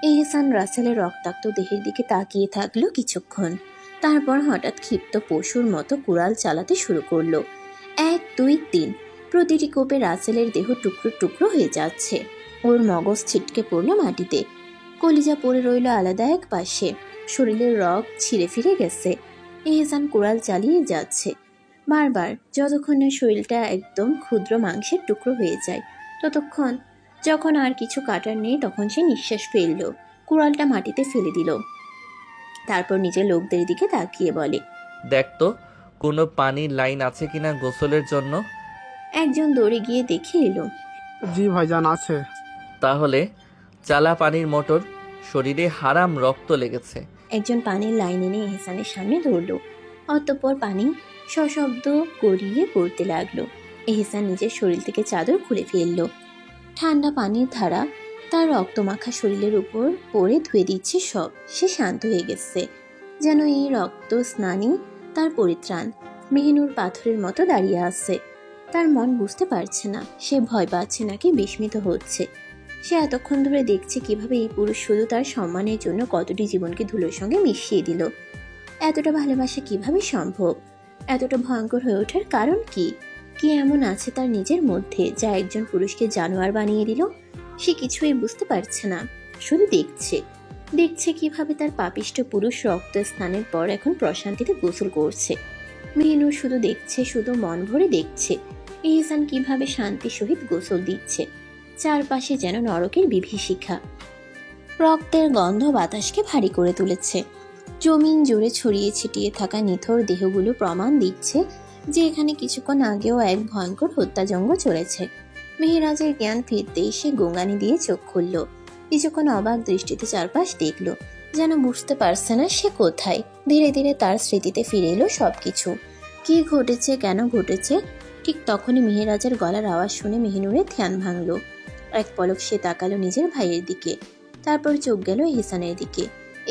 এহসান রাসেলের রক্তাক্ত দেহের দিকে তাকিয়ে থাকলো কিছুক্ষণ, তারপর হঠাৎ ক্ষিপ্ত পশুর মতো কুড়াল চালাতে শুরু করলো। 1, 2, 3 প্রতিটি কোপে রাসেলের দেহ টুকরো টুকরো হয়ে যাচ্ছে। ওর মগজ ছিটকে পড়লো মাটিতে, কলিজা পড়ে রইল আলাদা এক পাশে, শরীরের রগ ছিঁড়ে ফিরে গেছে। এহসান কুড়াল চালিয়ে যাচ্ছে বারবার, যতক্ষণ না শরীরটা একদম ক্ষুদ্র মাংসের টুকরো হয়ে যায় ততক্ষণ। যখন আর কিছু কাটার নেই তখন সে নিঃশ্বাস ফেলল, কুড়ালটা মাটিতে ফেলে দিল। তারপর নিজের লোকদের দিকে তাকিয়ে বলে, দেখ তো কোনো পানির লাইন আছে কিনা গোসলের জন্য। একজন দৌড়ে গিয়ে দেখে এলো। জি ভাইজান, আছে। তাহলে চালা পানির মোটর, শরীরে হারাম রক্ত লেগেছে। একজন পানির লাইন এনে এহসানের সামনে ধরলো, অতঃপর পানি সশব্দ গড়িয়ে পড়তে লাগলো। এহসান নিজের শরীর থেকে চাদর খুলে ফেললো। ঠান্ডা পানির ধারা তার রক্তমাখা শরীরের উপর পড়ে ধুয়ে দিচ্ছে সব। সে শান্ত হয়ে গেছে, যেন এই রক্ত স্নানই তার পরিত্রাণ। মেহিনুর পাথরের মতো দাঁড়িয়ে আছে, তার মন বুঝতে পারছে না সে ভয় পাচ্ছে নাকি বিস্মিত হচ্ছে। সে এতক্ষণ ধরে দেখছে কিভাবে এই পুরুষ শুধু তার সম্মানের জন্য কতটি জীবনকে ধুলোর সঙ্গে মিশিয়ে দিল। এতটা ভালোবাসা কিভাবে সম্ভব? এতটা ভয়ঙ্কর হয়ে ওঠার কারণ কি? কি এমন আছে তার নিজের মধ্যে যা একজন পুরুষকে জানোয়ার বানিয়ে দিল? সে কিছুই বুঝতে পারছে না, শুধু দেখছে কিভাবে তার পাপিষ্ঠ পুরুষ রক্ত স্নানের পর এখন প্রশান্তিতে গোসল করছে। মেহনুর শুধু দেখছে, শুধু মন ভরে দেখছে এহসান কিভাবে শান্তি সহিত গোসল দিচ্ছে। চারপাশে যেন নরকের বিভীষিকা। রক্তের গন্ধ বাতাসকে ভারী করে তুলেছে। জমিন জুড়ে ছড়িয়ে ছিটিয়ে থাকা নিথর দেহগুলো প্রমাণ দিচ্ছে যে এখানে কিছুক্ষণ আগেও এক ভয়ঙ্কর হত্যাযজ্ঞ চলেছে। মেহেরাজের জ্ঞান ফিরতেই সে গোঙানি দিয়ে চোখ খুলল। কিছুক্ষণ অবাক দৃষ্টিতে চারপাশ দেখল, যেন বুঝতে পারছে না সে কোথায়। ধীরে ধীরে তার স্মৃতিতে ফিরে এলো সবকিছু, কি ঘটেছে, কেন ঘটেছে। ঠিক তখনই মেহেরাজের গলার আওয়াজ শুনে মেহিনুরের ধ্যান ভাঙল। এক পলক সে তাকালো নিজের ভাইয়ের দিকে, তারপর চোখ গেল এহসানের দিকে।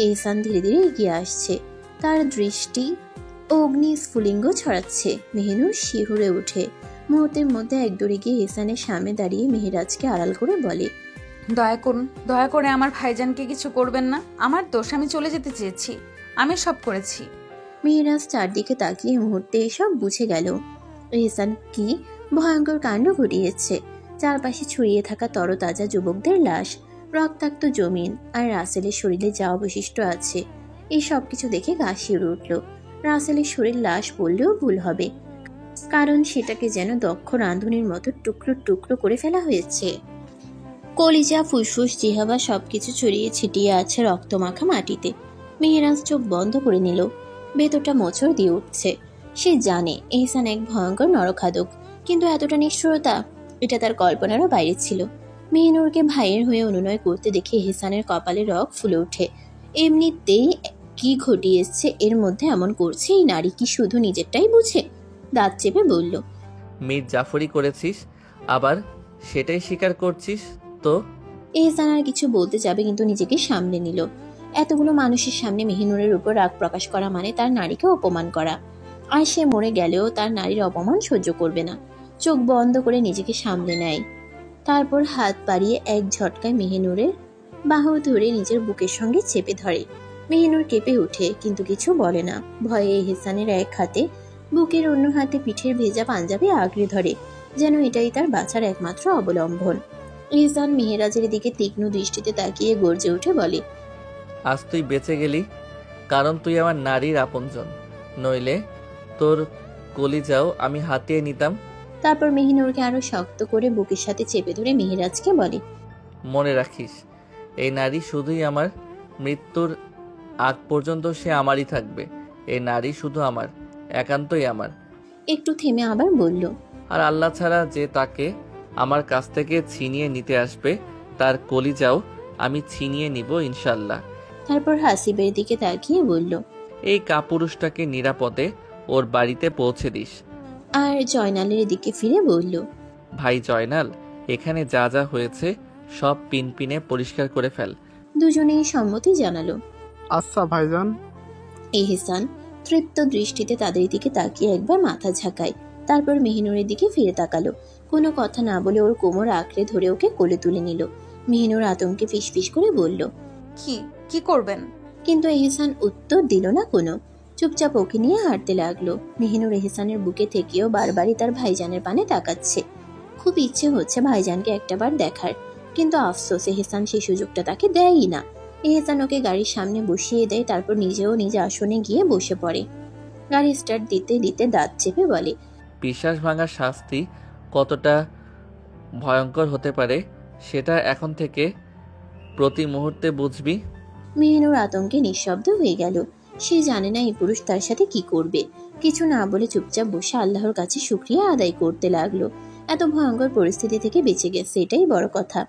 এহসান ধীরে ধীরে এগিয়ে আসছে, তার দৃষ্টি অগ্নি স্ফুলিঙ্গ ছড়াচ্ছে। মেহিনুর শিহুরে ওঠে। মুহূর্তের মধ্যে এক দৌড়ে গিয়ে এহসানের সামনে দাঁড়িয়ে মেহেরাজকে আড়াল করে বলে, দয়া করে আমার ভাইজানকে কিছু করবেন না। আমার দোষ, আমি চলে যেতে চেয়েছি, আমি সব করেছি। মেহেরাজ চারদিকে তাকিয়ে মুহূর্তে এসব বুঝে গেল এহসান কি ভয়ঙ্কর কাণ্ড ঘটিয়েছে। চারপাশে ছড়িয়ে থাকা তরতাজা যুবকদের লাশ, রক্তাক্ত জমিন আর রাসেলের শরীরে যা অবশিষ্ট আছে, এই সব কিছু দেখে গা শিউরে উঠল। রাসেলের শরীর লাশ বললেও ভুল হবে, কারণ সেটাকে যেন দক্ষ রাঁধুনির মতো টুকরো টুকরো করে ফেলা হয়েছে। কলিজা, ফুসফুস, জিহাবা সবকিছু ছড়িয়ে ছিটিয়ে আছে রক্তমাখা মাটিতে। মেহেরাজ চোখ বন্ধ করে নিল, ভেতরটা মোচড় দিয়ে উঠছে। সে জানে এহসান এক ভয়ঙ্কর নরখাদক, কিন্তু এতটা নিষ্ঠুরতা, এটা তার কল্পনারও বাইরে ছিল। মেহিনুরকে ভাইয়ের হয়ে অনুনয় করতে দেখে এহসানের কপালে রগ ফুলে ওঠে। এমনিতেই কি ঘটিয়েছে এর মধ্যে এমন করছে এই নারী কি শুধু নিজেরটাই বুঝে? দাঁত চেপে বলল, মীর জাফরি করেছিস, আবার সেটাই স্বীকার করছিস তো? এহসান আর কিছু বলতে যাবে কিন্তু নিজেকে সামলে নিল। এতগুলো মানুষের সামনে মেহিনুরের উপর রাগ প্রকাশ করা মানে তার নারীকে অপমান করা, আর সে মরে গেলেও তার নারীর অপমান সহ্য করবে না। চোখ বন্ধ করে নিজেকে সামলে নেয়, তারপর হাত বাড়িয়ে এক ঝটকায় মেহিনুরের বাহু ধরে নিজের বুকের সঙ্গে চেপে ধরে। মেহিনুর কেঁপে ওঠে কিন্তু কিছু বলে না। ভয়ে এহসানের এক হাতে বুকের, অন্য হাতে পিঠের ভেজা পাঞ্জাবি আঁকড়ে ধরে, যেন এটাই তার বাঁচার একমাত্র অবলম্বন। এহসান মেহেরাজের দিকে তীক্ষ্ণ দৃষ্টিতে তাকিয়ে গর্জে উঠে বলে, আজ তুই বেঁচে গেলি কারণ তুই আমার নারীর আপনজন, নইলে তোর কলিজাও আমি হাতিয়ে নিতাম। তারপর মেহিনুরকে আরো শক্ত করে বুকের সাথে চেপে ধরে মেহেরাজকে বলে, মনে রাখিস এই নারী শুধুই আমার, মৃত্যুর আগ পর্যন্ত সে আমারই থাকবে। এই নারী শুধু আমার, একান্তই আমার। একটু থেমে আবার বলল, আর আল্লাহ ছাড়া যে তাকে আমার কাছ থেকে ছিনিয়ে নিতে আসবে তার কলিজাও আমি ছিনিয়ে নিব ইনশাল্লাহ। তারপর হাসিবের দিকে তাকিয়ে বলল, এই কাপুরুষটাকে নিরাপদে ওর বাড়িতে পৌঁছে দিস। আর জয়নালের দিকে ফিরে বলল, ভাই জয়নাল, এখানে যা যা হয়েছে সব পিনপিনে পরিষ্কার করে ফেল। দুজনেই সম্মতি জানালো। আচ্ছা ভাইজান। এহসান তৃপ্ত দৃষ্টিতে তাদের দিকে তাকিয়ে একবার মাথা ঝাঁকায়, তারপর মেহিনুরের দিকে ফিরে তাকালো। কোনো কথা না বলে ওর কোমর আঁকড়ে ধরে ওকে কোলে তুলে নিল। মেহিনুর আতঙ্কে ফিসফিস করে বলল, কি করবেন? কিন্তু এহসান উত্তর দিল না কোনো। চুপচাপ ওকে নিয়ে হাঁটতে লাগলো। মেহিনুর এহসানের বুকে থেকেও বারবারই তার ভাইজানের পানে তাকাচ্ছে। খুব ইচ্ছে হচ্ছে ভাইজানকে একটাবার দেখার, কিন্তু আফসোস এহসান সেই সুযোগটা তাকে দেয়ই না। এহসান ওকে গাড়ির সামনে বসিয়ে দেয়, তারপর নিজেও নিজ আসনে গিয়ে বসে পড়ে। গাড়ি স্টার্ট দিতে দিতে দাঁত চেপে বলে, বিশ্বাস ভাঙার শাস্তি কতটা ভয়ঙ্কর হতে পারে সেটা এখন থেকে প্রতি মুহূর্তে বুঝবি। মেহিনুর আতঙ্কে নিঃশব্দ হয়ে গেল। সে জানে না এই পুরুষ তার সাথে কি করবে। কিছু না বলে চুপচাপ বসে আল্লাহর কাছে শুকরিয়া আদায় করতে লাগলো। এত ভয়ঙ্কর পরিস্থিতি থেকে বেঁচে গেছে, এটাই বড় কথা।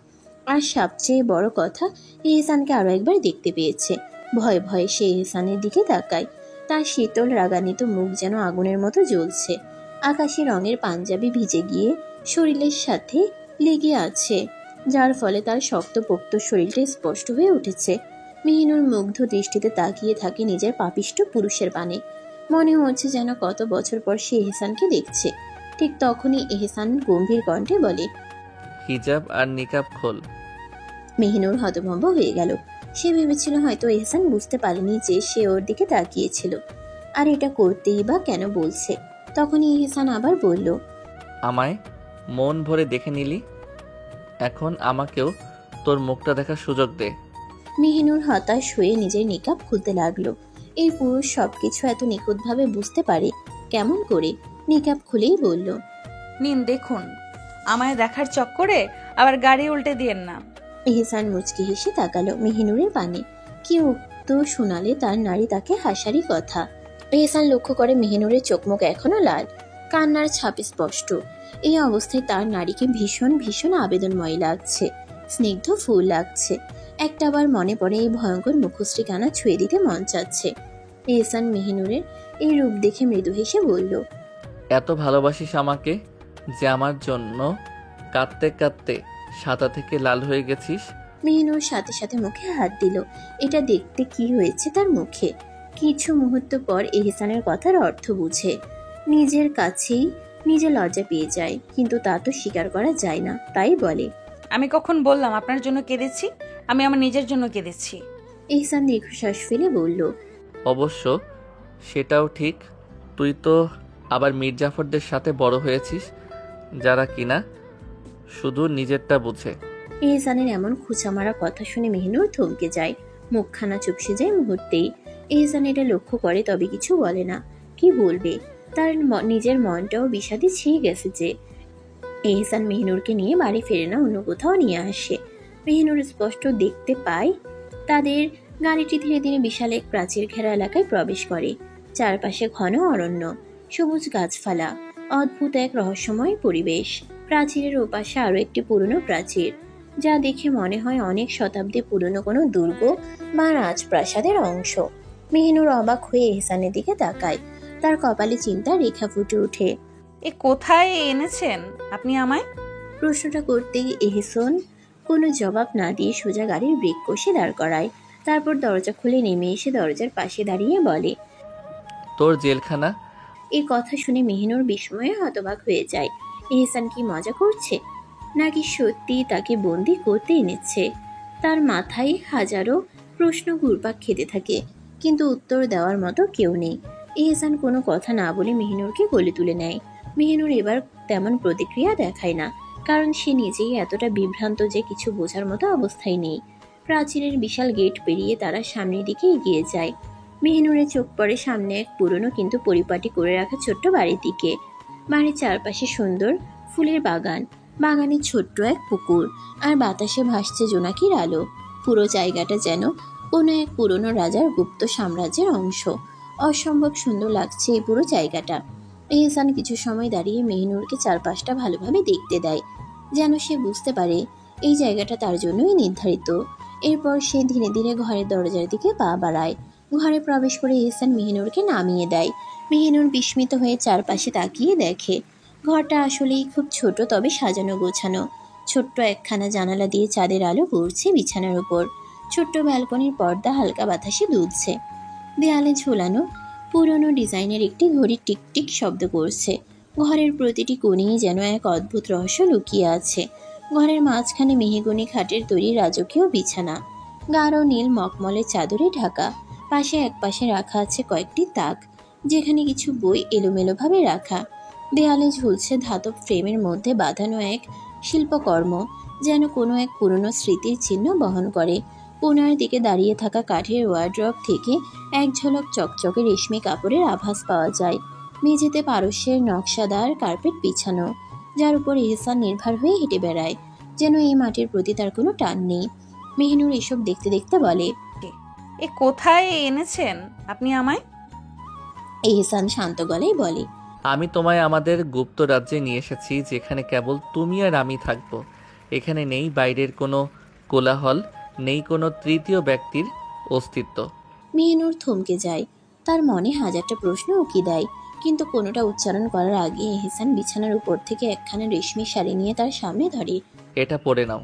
আর সবচেয়ে বড় কথা, এহসানকে আরো একবার দেখতে পেয়েছে। ভয়ে ভয়ে সে এহসানের দিকে তাকায়। তার শীতল রাগান্বিত মুখ যেন আগুনের মতো জ্বলছে। আকাশি রঙের পাঞ্জাবি ভিজে গিয়ে শরীরের সাথে লেগে আছে, যার ফলে তার শক্তপোক্ত শরীরটা স্পষ্ট হয়ে উঠেছে। মেহিনুর মুগ্ধ দৃষ্টিতে তাকিয়ে থাকে নিজের পাপিষ্ট পুরুষের পানে। মনে হচ্ছে যেন কত বছর পর সে এহসানকে দেখছে। ঠিক তখনই এহসান গম্ভীর কণ্ঠে বলে, হিজাব আর নিকাব খোল। মেহিনুর হতভম্ব হয়ে গেল। সে ভেবেছিল হয়তো এহসান বুঝতে পারেনি যে সে ওর দিকে তাকিয়েছিল, আর এটা করতেই বা কেন বলছে। তখনই এহসান আবার বলল, আমায় মন ভরে দেখে নিলি, এখন আমাকেও তোর মুখটা দেখার সুযোগ দে। মেহিনুর হতাশ হয়ে নিজের নিকাব খুলতে লাগলো। এই পুরুষ সবকিছু এত নিখুঁতভাবে বুঝতে পারে কেমন করে? নিকাব খুলেই বলল, নিন দেখুন, আমায় দেখার চক্করে আবার গাড়ি উল্টে দিয়েন না। এহসান মুচকি হেসে তাকালো মেহিনুরের পানে। কি উক্ত শোনালে তার নারী তাকে হাসারই কথা। এহসান লক্ষ্য করে মেহিনুরের চোখ মুখ এখনো লাল, কান্নার ছাপ স্পষ্ট। এই অবস্থায় তার নারীকে ভীষণ ভীষণ আবেদনময় লাগছে, স্নিগ্ধ ফুল লাগছে। একটাবার মনে পড়ে এই ভয়ঙ্কর মুখশ্রী কানা ছুঁয়ে দিতে মন চাচ্ছে। এহসান মেহিনুরের এই রূপ দেখে মৃদু হেসে বলল, এত ভালোবাসিস আমাকে যে আমার জন্য কাঁদতে কাঁদতে সাদা থেকে লাল হয়ে গেছিস। মেহিনুর সাথে সাথে মুখে হাত দিল। এটা দেখতে কি হয়েছে তার মুখে। কিছু মুহূর্ত পর এহসানের কথার অর্থ বুঝে নিজের কাছেই নিজে লজ্জা পেয়ে যায়, কিন্তু তা তো স্বীকার করা যায় না। তাই বলে, আমি কখন বললাম আপনার জন্য কেঁদেছি? আমি আমার নিজের জন্য কেঁদেছি। এহসান দীর্ঘশ্বাস ফেলে বলল, অবশ্য সেটাও ঠিক। তুই তো আবার মীর জাফরদের সাথে বড় হয়েছিস, যারা কিনা শুধু নিজেরটা বুঝে। এহসানের এমন খুঁচা মারা কথা শুনে মেহিনুর থমকে যায়, মুখখানা চুপসে যায় মুহূর্তেই। এহসান এটা লক্ষ্য করে, তবে কিছু বলে না। কি বলবে? তার নিজের মনটাও বিষাদে ছিঁড়ে গেছে যে। এহসান মেহিনুরকে নিয়ে বাড়ি ফেরে না, অন্য কোথাও নিয়ে আসে। মেহিনুর স্পষ্ট দেখতে পায় তাদের গাড়িটি ধীরে ধীরে বিশাল এক প্রাচীর ঘেরা এলাকায় প্রবেশ করে। চারপাশে ঘন অরণ্য, সবুজ গাছপালা, অদ্ভুত এক রহস্যময় পরিবেশ। প্রাচীরের ওপাশে আরো একটি পুরনো প্রাচীর, যা দেখে মনে হয় অনেক শতাব্দী পুরনো কোনো দুর্গ বা রাজপ্রাসাদের অংশ। মেহিনুর অবাক হয়ে এহসানের দিকে তাকায়। তার কপালে চিন্তার রেখা ফুটে ওঠে। এ কোথায় এনেছেন আপনি আমায়? প্রশ্নটা করতেই এহসান কোনো জবাব না দিয়ে সোজা গাড়ির ব্রেক কষে দাঁড় করায়। তারপর দরজা খুলে নেমে এসে দরজার পাশে দাঁড়িয়ে বলে, তোর জেলখানা। এই কথা শুনে মেহিনুর বিস্ময়ে হতবাক হয়ে যায়। এহসান কি মজা করছে, নাকি সত্যি তাকে বন্দি করতে এনেছে? তার মাথায় হাজারো প্রশ্ন ঘুরপাক খেতে থাকে, কিন্তু উত্তর দেওয়ার মতো কেউ নেই। এহসান কোনো কথা না বলে মেহিনুরকে কোলে তুলে নেয়। মেহিনুর এবার তেমন প্রতিক্রিয়া দেখায় না, কারণ সে নিজেই এতটা বিভ্রান্ত যে কিছু বোঝার মতো অবস্থায় নেই। প্রাচীরের বিশাল গেট পেরিয়ে তারা সামনের দিকে এগিয়ে যায়। মেহিনুরের চোখ পড়ে সামনে এক পুরনো কিন্তু পরিপাটি করে রাখা ছোট্ট বাড়ির দিকে। বাড়ির চারপাশে সুন্দর ফুলের বাগান, বাগানে ছোট্ট এক পুকুর, আর বাতাসে ভাসছে জোনাকির আলো। পুরো জায়গাটা যেন কোনো এক পুরনো রাজার গুপ্ত সাম্রাজ্যের অংশ। অসম্ভব সুন্দর লাগছে এই পুরো জায়গাটা। এহসান কিছু সময় দাঁড়িয়ে মেহিনুরকে চারপাশটা ভালোভাবে দেখতে দেয়, যেন সে বুঝতে পারে এই জায়গাটা তার জন্যই নির্ধারিত। এরপর সে ধীরে ধীরে ঘরের দরজার দিকে পা বাড়ায়। ঘরে প্রবেশ করে এহসান মেহিনুরকে নামিয়ে দেয়। মেহিনুর বিস্মিত হয়ে চারপাশে তাকিয়ে দেখে ঘরটা আসলেই খুব ছোট, তবে সাজানো গোছানো। ছোট্ট একখানা জানালা দিয়ে চাঁদের আলো পড়ছে বিছানার উপর। ছোট্ট ব্যালকনির পর্দা হালকা বাতাসে দুলছে। দেয়ালে ঝোলানো পুরনো ডিজাইনের একটি ঘড়ি টিকটিক শব্দ করছে। ঘরের প্রতিটি কোণেই যেন এক অদ্ভুত রহস্য লুকিয়ে আছে। ঘরের মাঝখানে মেহগনি খাটের তৈরি রাজকীয় বিছানা, গাঢ় নীল মখমলের চাদরে ঢাকা। পাশে একপাশে রাখা আছে কয়েকটি তাক, যেখানে কিছু বই এলোমেলোভাবে রাখা। দেয়ালে ঝুলছে ধাতব ফ্রেমের মধ্যে বাঁধানো এক শিল্পকর্ম, যেন কোনো এক পুরনো স্মৃতির চিহ্ন বহন করে। কোণার দিকে দাঁড়িয়ে থাকা কাঠের ওয়ার্ড্রপ থেকে এক ঝলক চকচকে রেশমি কাপড়ের আভাস পাওয়া যায়। মেঝেতে পারস্যের নকশাদার কার্পেট বিছানো, যার উপর এহসান নির্ভর হয়ে হেঁটে বেড়ায়, যেন এই মাটির প্রতি তার কোনো টান নেই। মেহিনুর এসব দেখতে দেখতে বলে, এ কোথায় এনেছেন আপনি আমায়? এহসান শান্ত গলায় বলে, আমি তোমায় আমাদের গুপ্ত রাজ্যে নিয়ে এসেছি, যেখানে কেবল তুমি আর আমি থাকবো। এখানে নেই বাইরের কোনো কোলাহল, নেই কোনো তৃতীয় ব্যক্তির অস্তিত্ব। মেহিনুর থমকে যায়। তার মনে হাজারটা প্রশ্ন উকি দেয়, কিন্তু কোনোটা উচ্চারণ করার আগে এহসান বিছানার উপর থেকে একখানা রেশমি শাড়ি নিয়ে তার সামনে ধরে। এটা পরে নাও।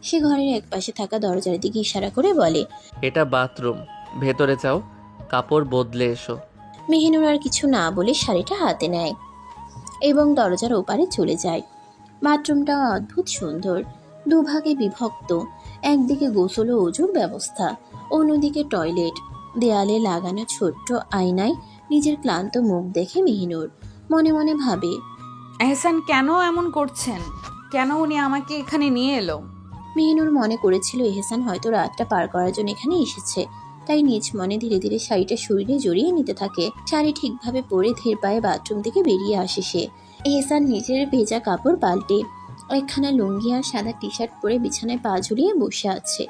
সে ঘরের একপাশে থাকা দরজার দিকে ইশারা করে বলে, এটা বাথরুম, ভেতরে যাও, কাপড় বদলে এসো। মেহিনুর আর কিছু না বলে শাড়িটা হাতে নেয় এবং দরজার ওপারে চলে যায়। বাথরুমটা অদ্ভুত সুন্দর, দুভাগে বিভক্ত। একদিকে গোসল ও অজুর ব্যবস্থা, অন্যদিকে টয়লেট। দেয়ালে লাগানো ছোট্ট আয়নায় নিজের ক্লান্ত মুখ দেখে মেহিনুর মনে মনে ভাবে, এহসান কেন এমন করছেন? কেন উনি আমাকে এখানে নিয়ে এলো? মেহিনুর মনে করেছিল এহসান হয়তো রাতটা পার করার জন্য এখানে এসেছে, তাই নিজ মনে ধীরে ধীরে শাড়িটা শরীরে জড়িয়ে নিতে থাকে। শাড়ি ঠিকভাবে পরে ধীর পায়ে বাথরুম থেকে বেরিয়ে আসে সে। এহসান নিজের ভেজা কাপড় পাল্টে একখানা লুঙ্গি আর সাদা টি শার্ট পরে বিছানায় পা ঝুলিয়ে বসে আছে।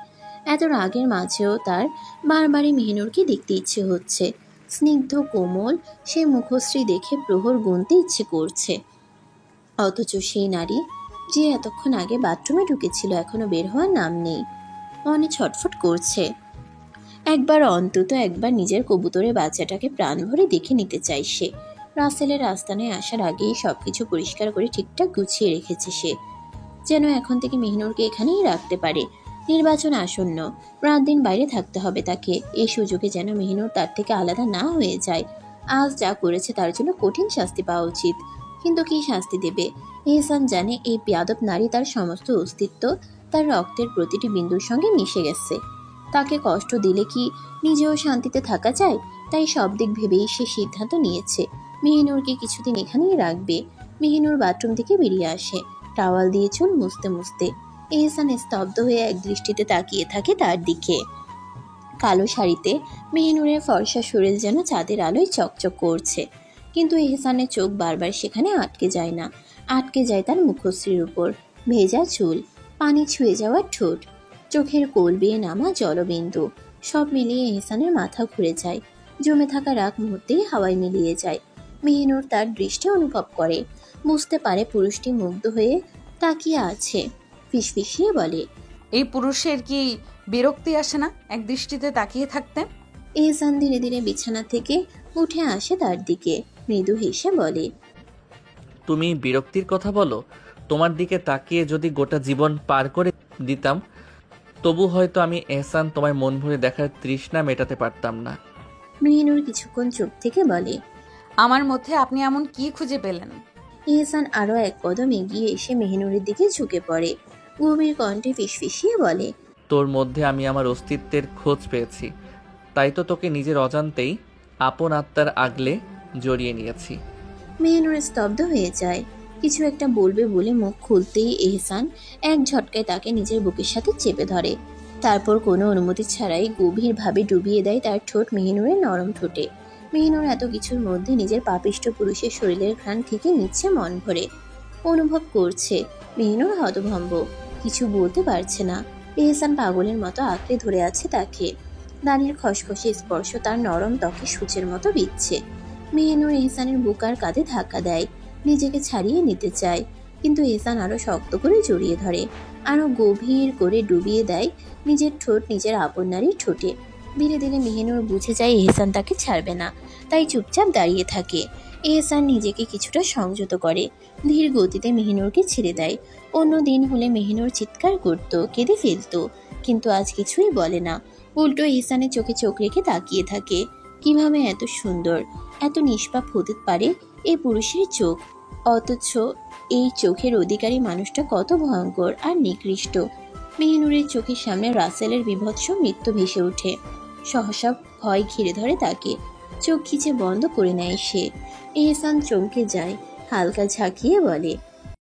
এত রাগের মাঝেও তার বারবারই মেহিনুরকে দেখতে ইচ্ছে হচ্ছে। স্নিগ্ধ কোমল সে মুখশ্রী দেখে প্রহর গুনতে ইচ্ছে করছে, অথচ সেই নারী যে এতক্ষণ আগে বাথরুমে ঢুকেছিল এখনো বের হওয়ার নাম নেই। মনে ছটফট করছে। অন্তত একবার নিজের কবুতরের বাচ্চাটাকে প্রাণ ভরে দেখে নিতে চাই সে। রাসেলের আস্তানায় আসার আগেই সবকিছু পরিষ্কার করে ঠিকঠাক গুছিয়ে রেখেছে সে, যেন এখন থেকে মেহিনুরকে এখানেই রাখতে পারে। নির্বাচন আসন্ন, রাত দিন বাইরে থাকতে হবে তাকে। এই সুযোগে যেন মেহিনুর তার থেকে আলাদা না হয়ে যায়। আজ যা করেছে তার জন্য কঠিন শাস্তি পাওয়া উচিত, কিন্তু কি শাস্তি দেবে? এহসান জানে এই বেয়াদব নারী তার সমস্ত অস্তিত্ব, তার রক্তের প্রতিটি বিন্দুর সঙ্গে মিশে গেছে। তাকে কষ্ট দিলে কি নিজেও শান্তিতে থাকা যায়? তাই সব দিক ভেবেই সে সিদ্ধান্ত নিয়েছে মেহিনুরকে কিছুদিন এখানেই রাখবে। মেহিনুর বাথরুম থেকে বেরিয়ে আসে, টাওয়াল দিয়ে চুল মুছতে মুছতে। এহসান স্তব্ধ হয়ে এক দৃষ্টিতে তাকিয়ে থাকে তার দিকে। কালো শাড়িতে মেহিনুরের ফর্সা শরীর যেন চাঁদের আলোয় চকচক করছে, কিন্তু এহসানের চোখ বারবার সেখানে আটকে যায় না। আটকে যায় তার মুখশ্রীর উপর। ভেজা চুল, পানি ছুঁয়ে যাওয়া ঠোঁট, চোখের কোল বেয়ে নামা জলবিন্দু, সব মিলিয়ে এহসানের মাথা ঘুরে যায়। জমে থাকা রাগ মুহূর্তেই হাওয়ায় মিলিয়ে যায়। মেহিনুর তার দৃষ্টি অনুভব করে, বুঝতে পারে পুরুষটি মুগ্ধ হয়ে তাকিয়ে আছে। ফিসফিসিয়ে বলে, এই পুরুষের কি বিরক্তি আসে না এক দৃষ্টিতে তাকিয়ে থাকতে? এহসান ধীরে ধীরে বিছানা থেকে উঠে আসে তার দিকে, মৃদু হেসে বলে, তুমি বিরক্তির কথা বলো? তোমার দিকে তাকিয়ে যদি গোটা জীবন পার করে দিতাম, তবু হয়তো আমি এহসান তোমার মন ভরে দেখার তৃষ্ণা মেটাতে পারতাম না। মেহিনুর কিছুক্ষণ চুপ থেকে বলে, আমার মধ্যে আপনি এমন কি খুঁজে পেলেন? এহসান আরো এক কদম এগিয়ে এসে মেহিনুরের দিকে ঝুঁকে পড়ে, গভীর কণ্ঠে ফিসফিসিয়ে বলে, তোর মধ্যে আমি আমার অস্তিত্বের খোঁজ পেয়েছি, তাই তো তোকে নিজের অজান্তেই আপন আত্মার আগলে জড়িয়ে নিয়েছি। মেহিনুর স্তব্ধ হয়ে যায়। কিছু একটা বলবে বলে মুখ খুলতেই এহসান এক ঝটকায় তাকে নিজের বুকের সাথে চেপে ধরে। তারপর কোনো অনুমতি ছাড়াই গভীরভাবে ডুবিয়ে দেয় তার ঠোঁট মেহিনুরের নরম ঠোঁটে। মেহিনুর এত কিছুর মধ্যে নিজের পাপিষ্ঠ পুরুষের শরীরের ঘ্রাণ ঠিকই নিচ্ছে মন ভরে। অনুভব করছে মেহিনুর হতভম্ব, কিছু বলতে পারছে না। এহসান পাগলের মতো আঁকড়ে ধরে আছে তাকে। দানির খসখসে স্পর্শ তার নরম ত্বকে সূচের মতো বিচ্ছে। মেহিনুর এহসানের বুক আর কাঁধে ধাক্কা দেয়, নিজেকে ছাড়িয়ে নিতে চায়, কিন্তু এহসান আরো শক্ত করে জড়িয়ে ধরে, আরো গভীর করে ডুবিয়ে দেয় নিজের ঠোঁট নিজের আপন নারীর ঠোঁটে। ধীরে ধীরে মেহিনুর বুঝে যায় এহসান তাকে ছাড়বে না, তাই চুপচাপ দাঁড়িয়ে থাকে। এহসান নিজেকে কিছুটা সংযত করে, ধীর গতিতে মেহিনুরকে ছেড়ে দেয়। অন্য দিন হলে মেহিনুর চিৎকার করত, কেঁদে ফেলত, কিন্তু আজ কিছুই বলে না। উল্টো এহসানের চোখে চোখ রেখে তাকিয়ে থাকে। কিভাবে এত সুন্দর, এত নিষ্পাপ হতে পারে এই পুরুষের চোখ? অথচ এই চোখের অধিকারী মানুষটা কত ভয়ঙ্কর আর নিকৃষ্ট। মেহিনুরের চোখের সামনে রাসেলের বীভৎস মৃত্যু ভেসে ওঠে। সহসা ভয় ঘিরে ধরে তাকে, চোখ খিচে বন্ধ করে নেয় সে। এহসান চমকে যায়, হালকা ঝাঁকিয়ে বলে,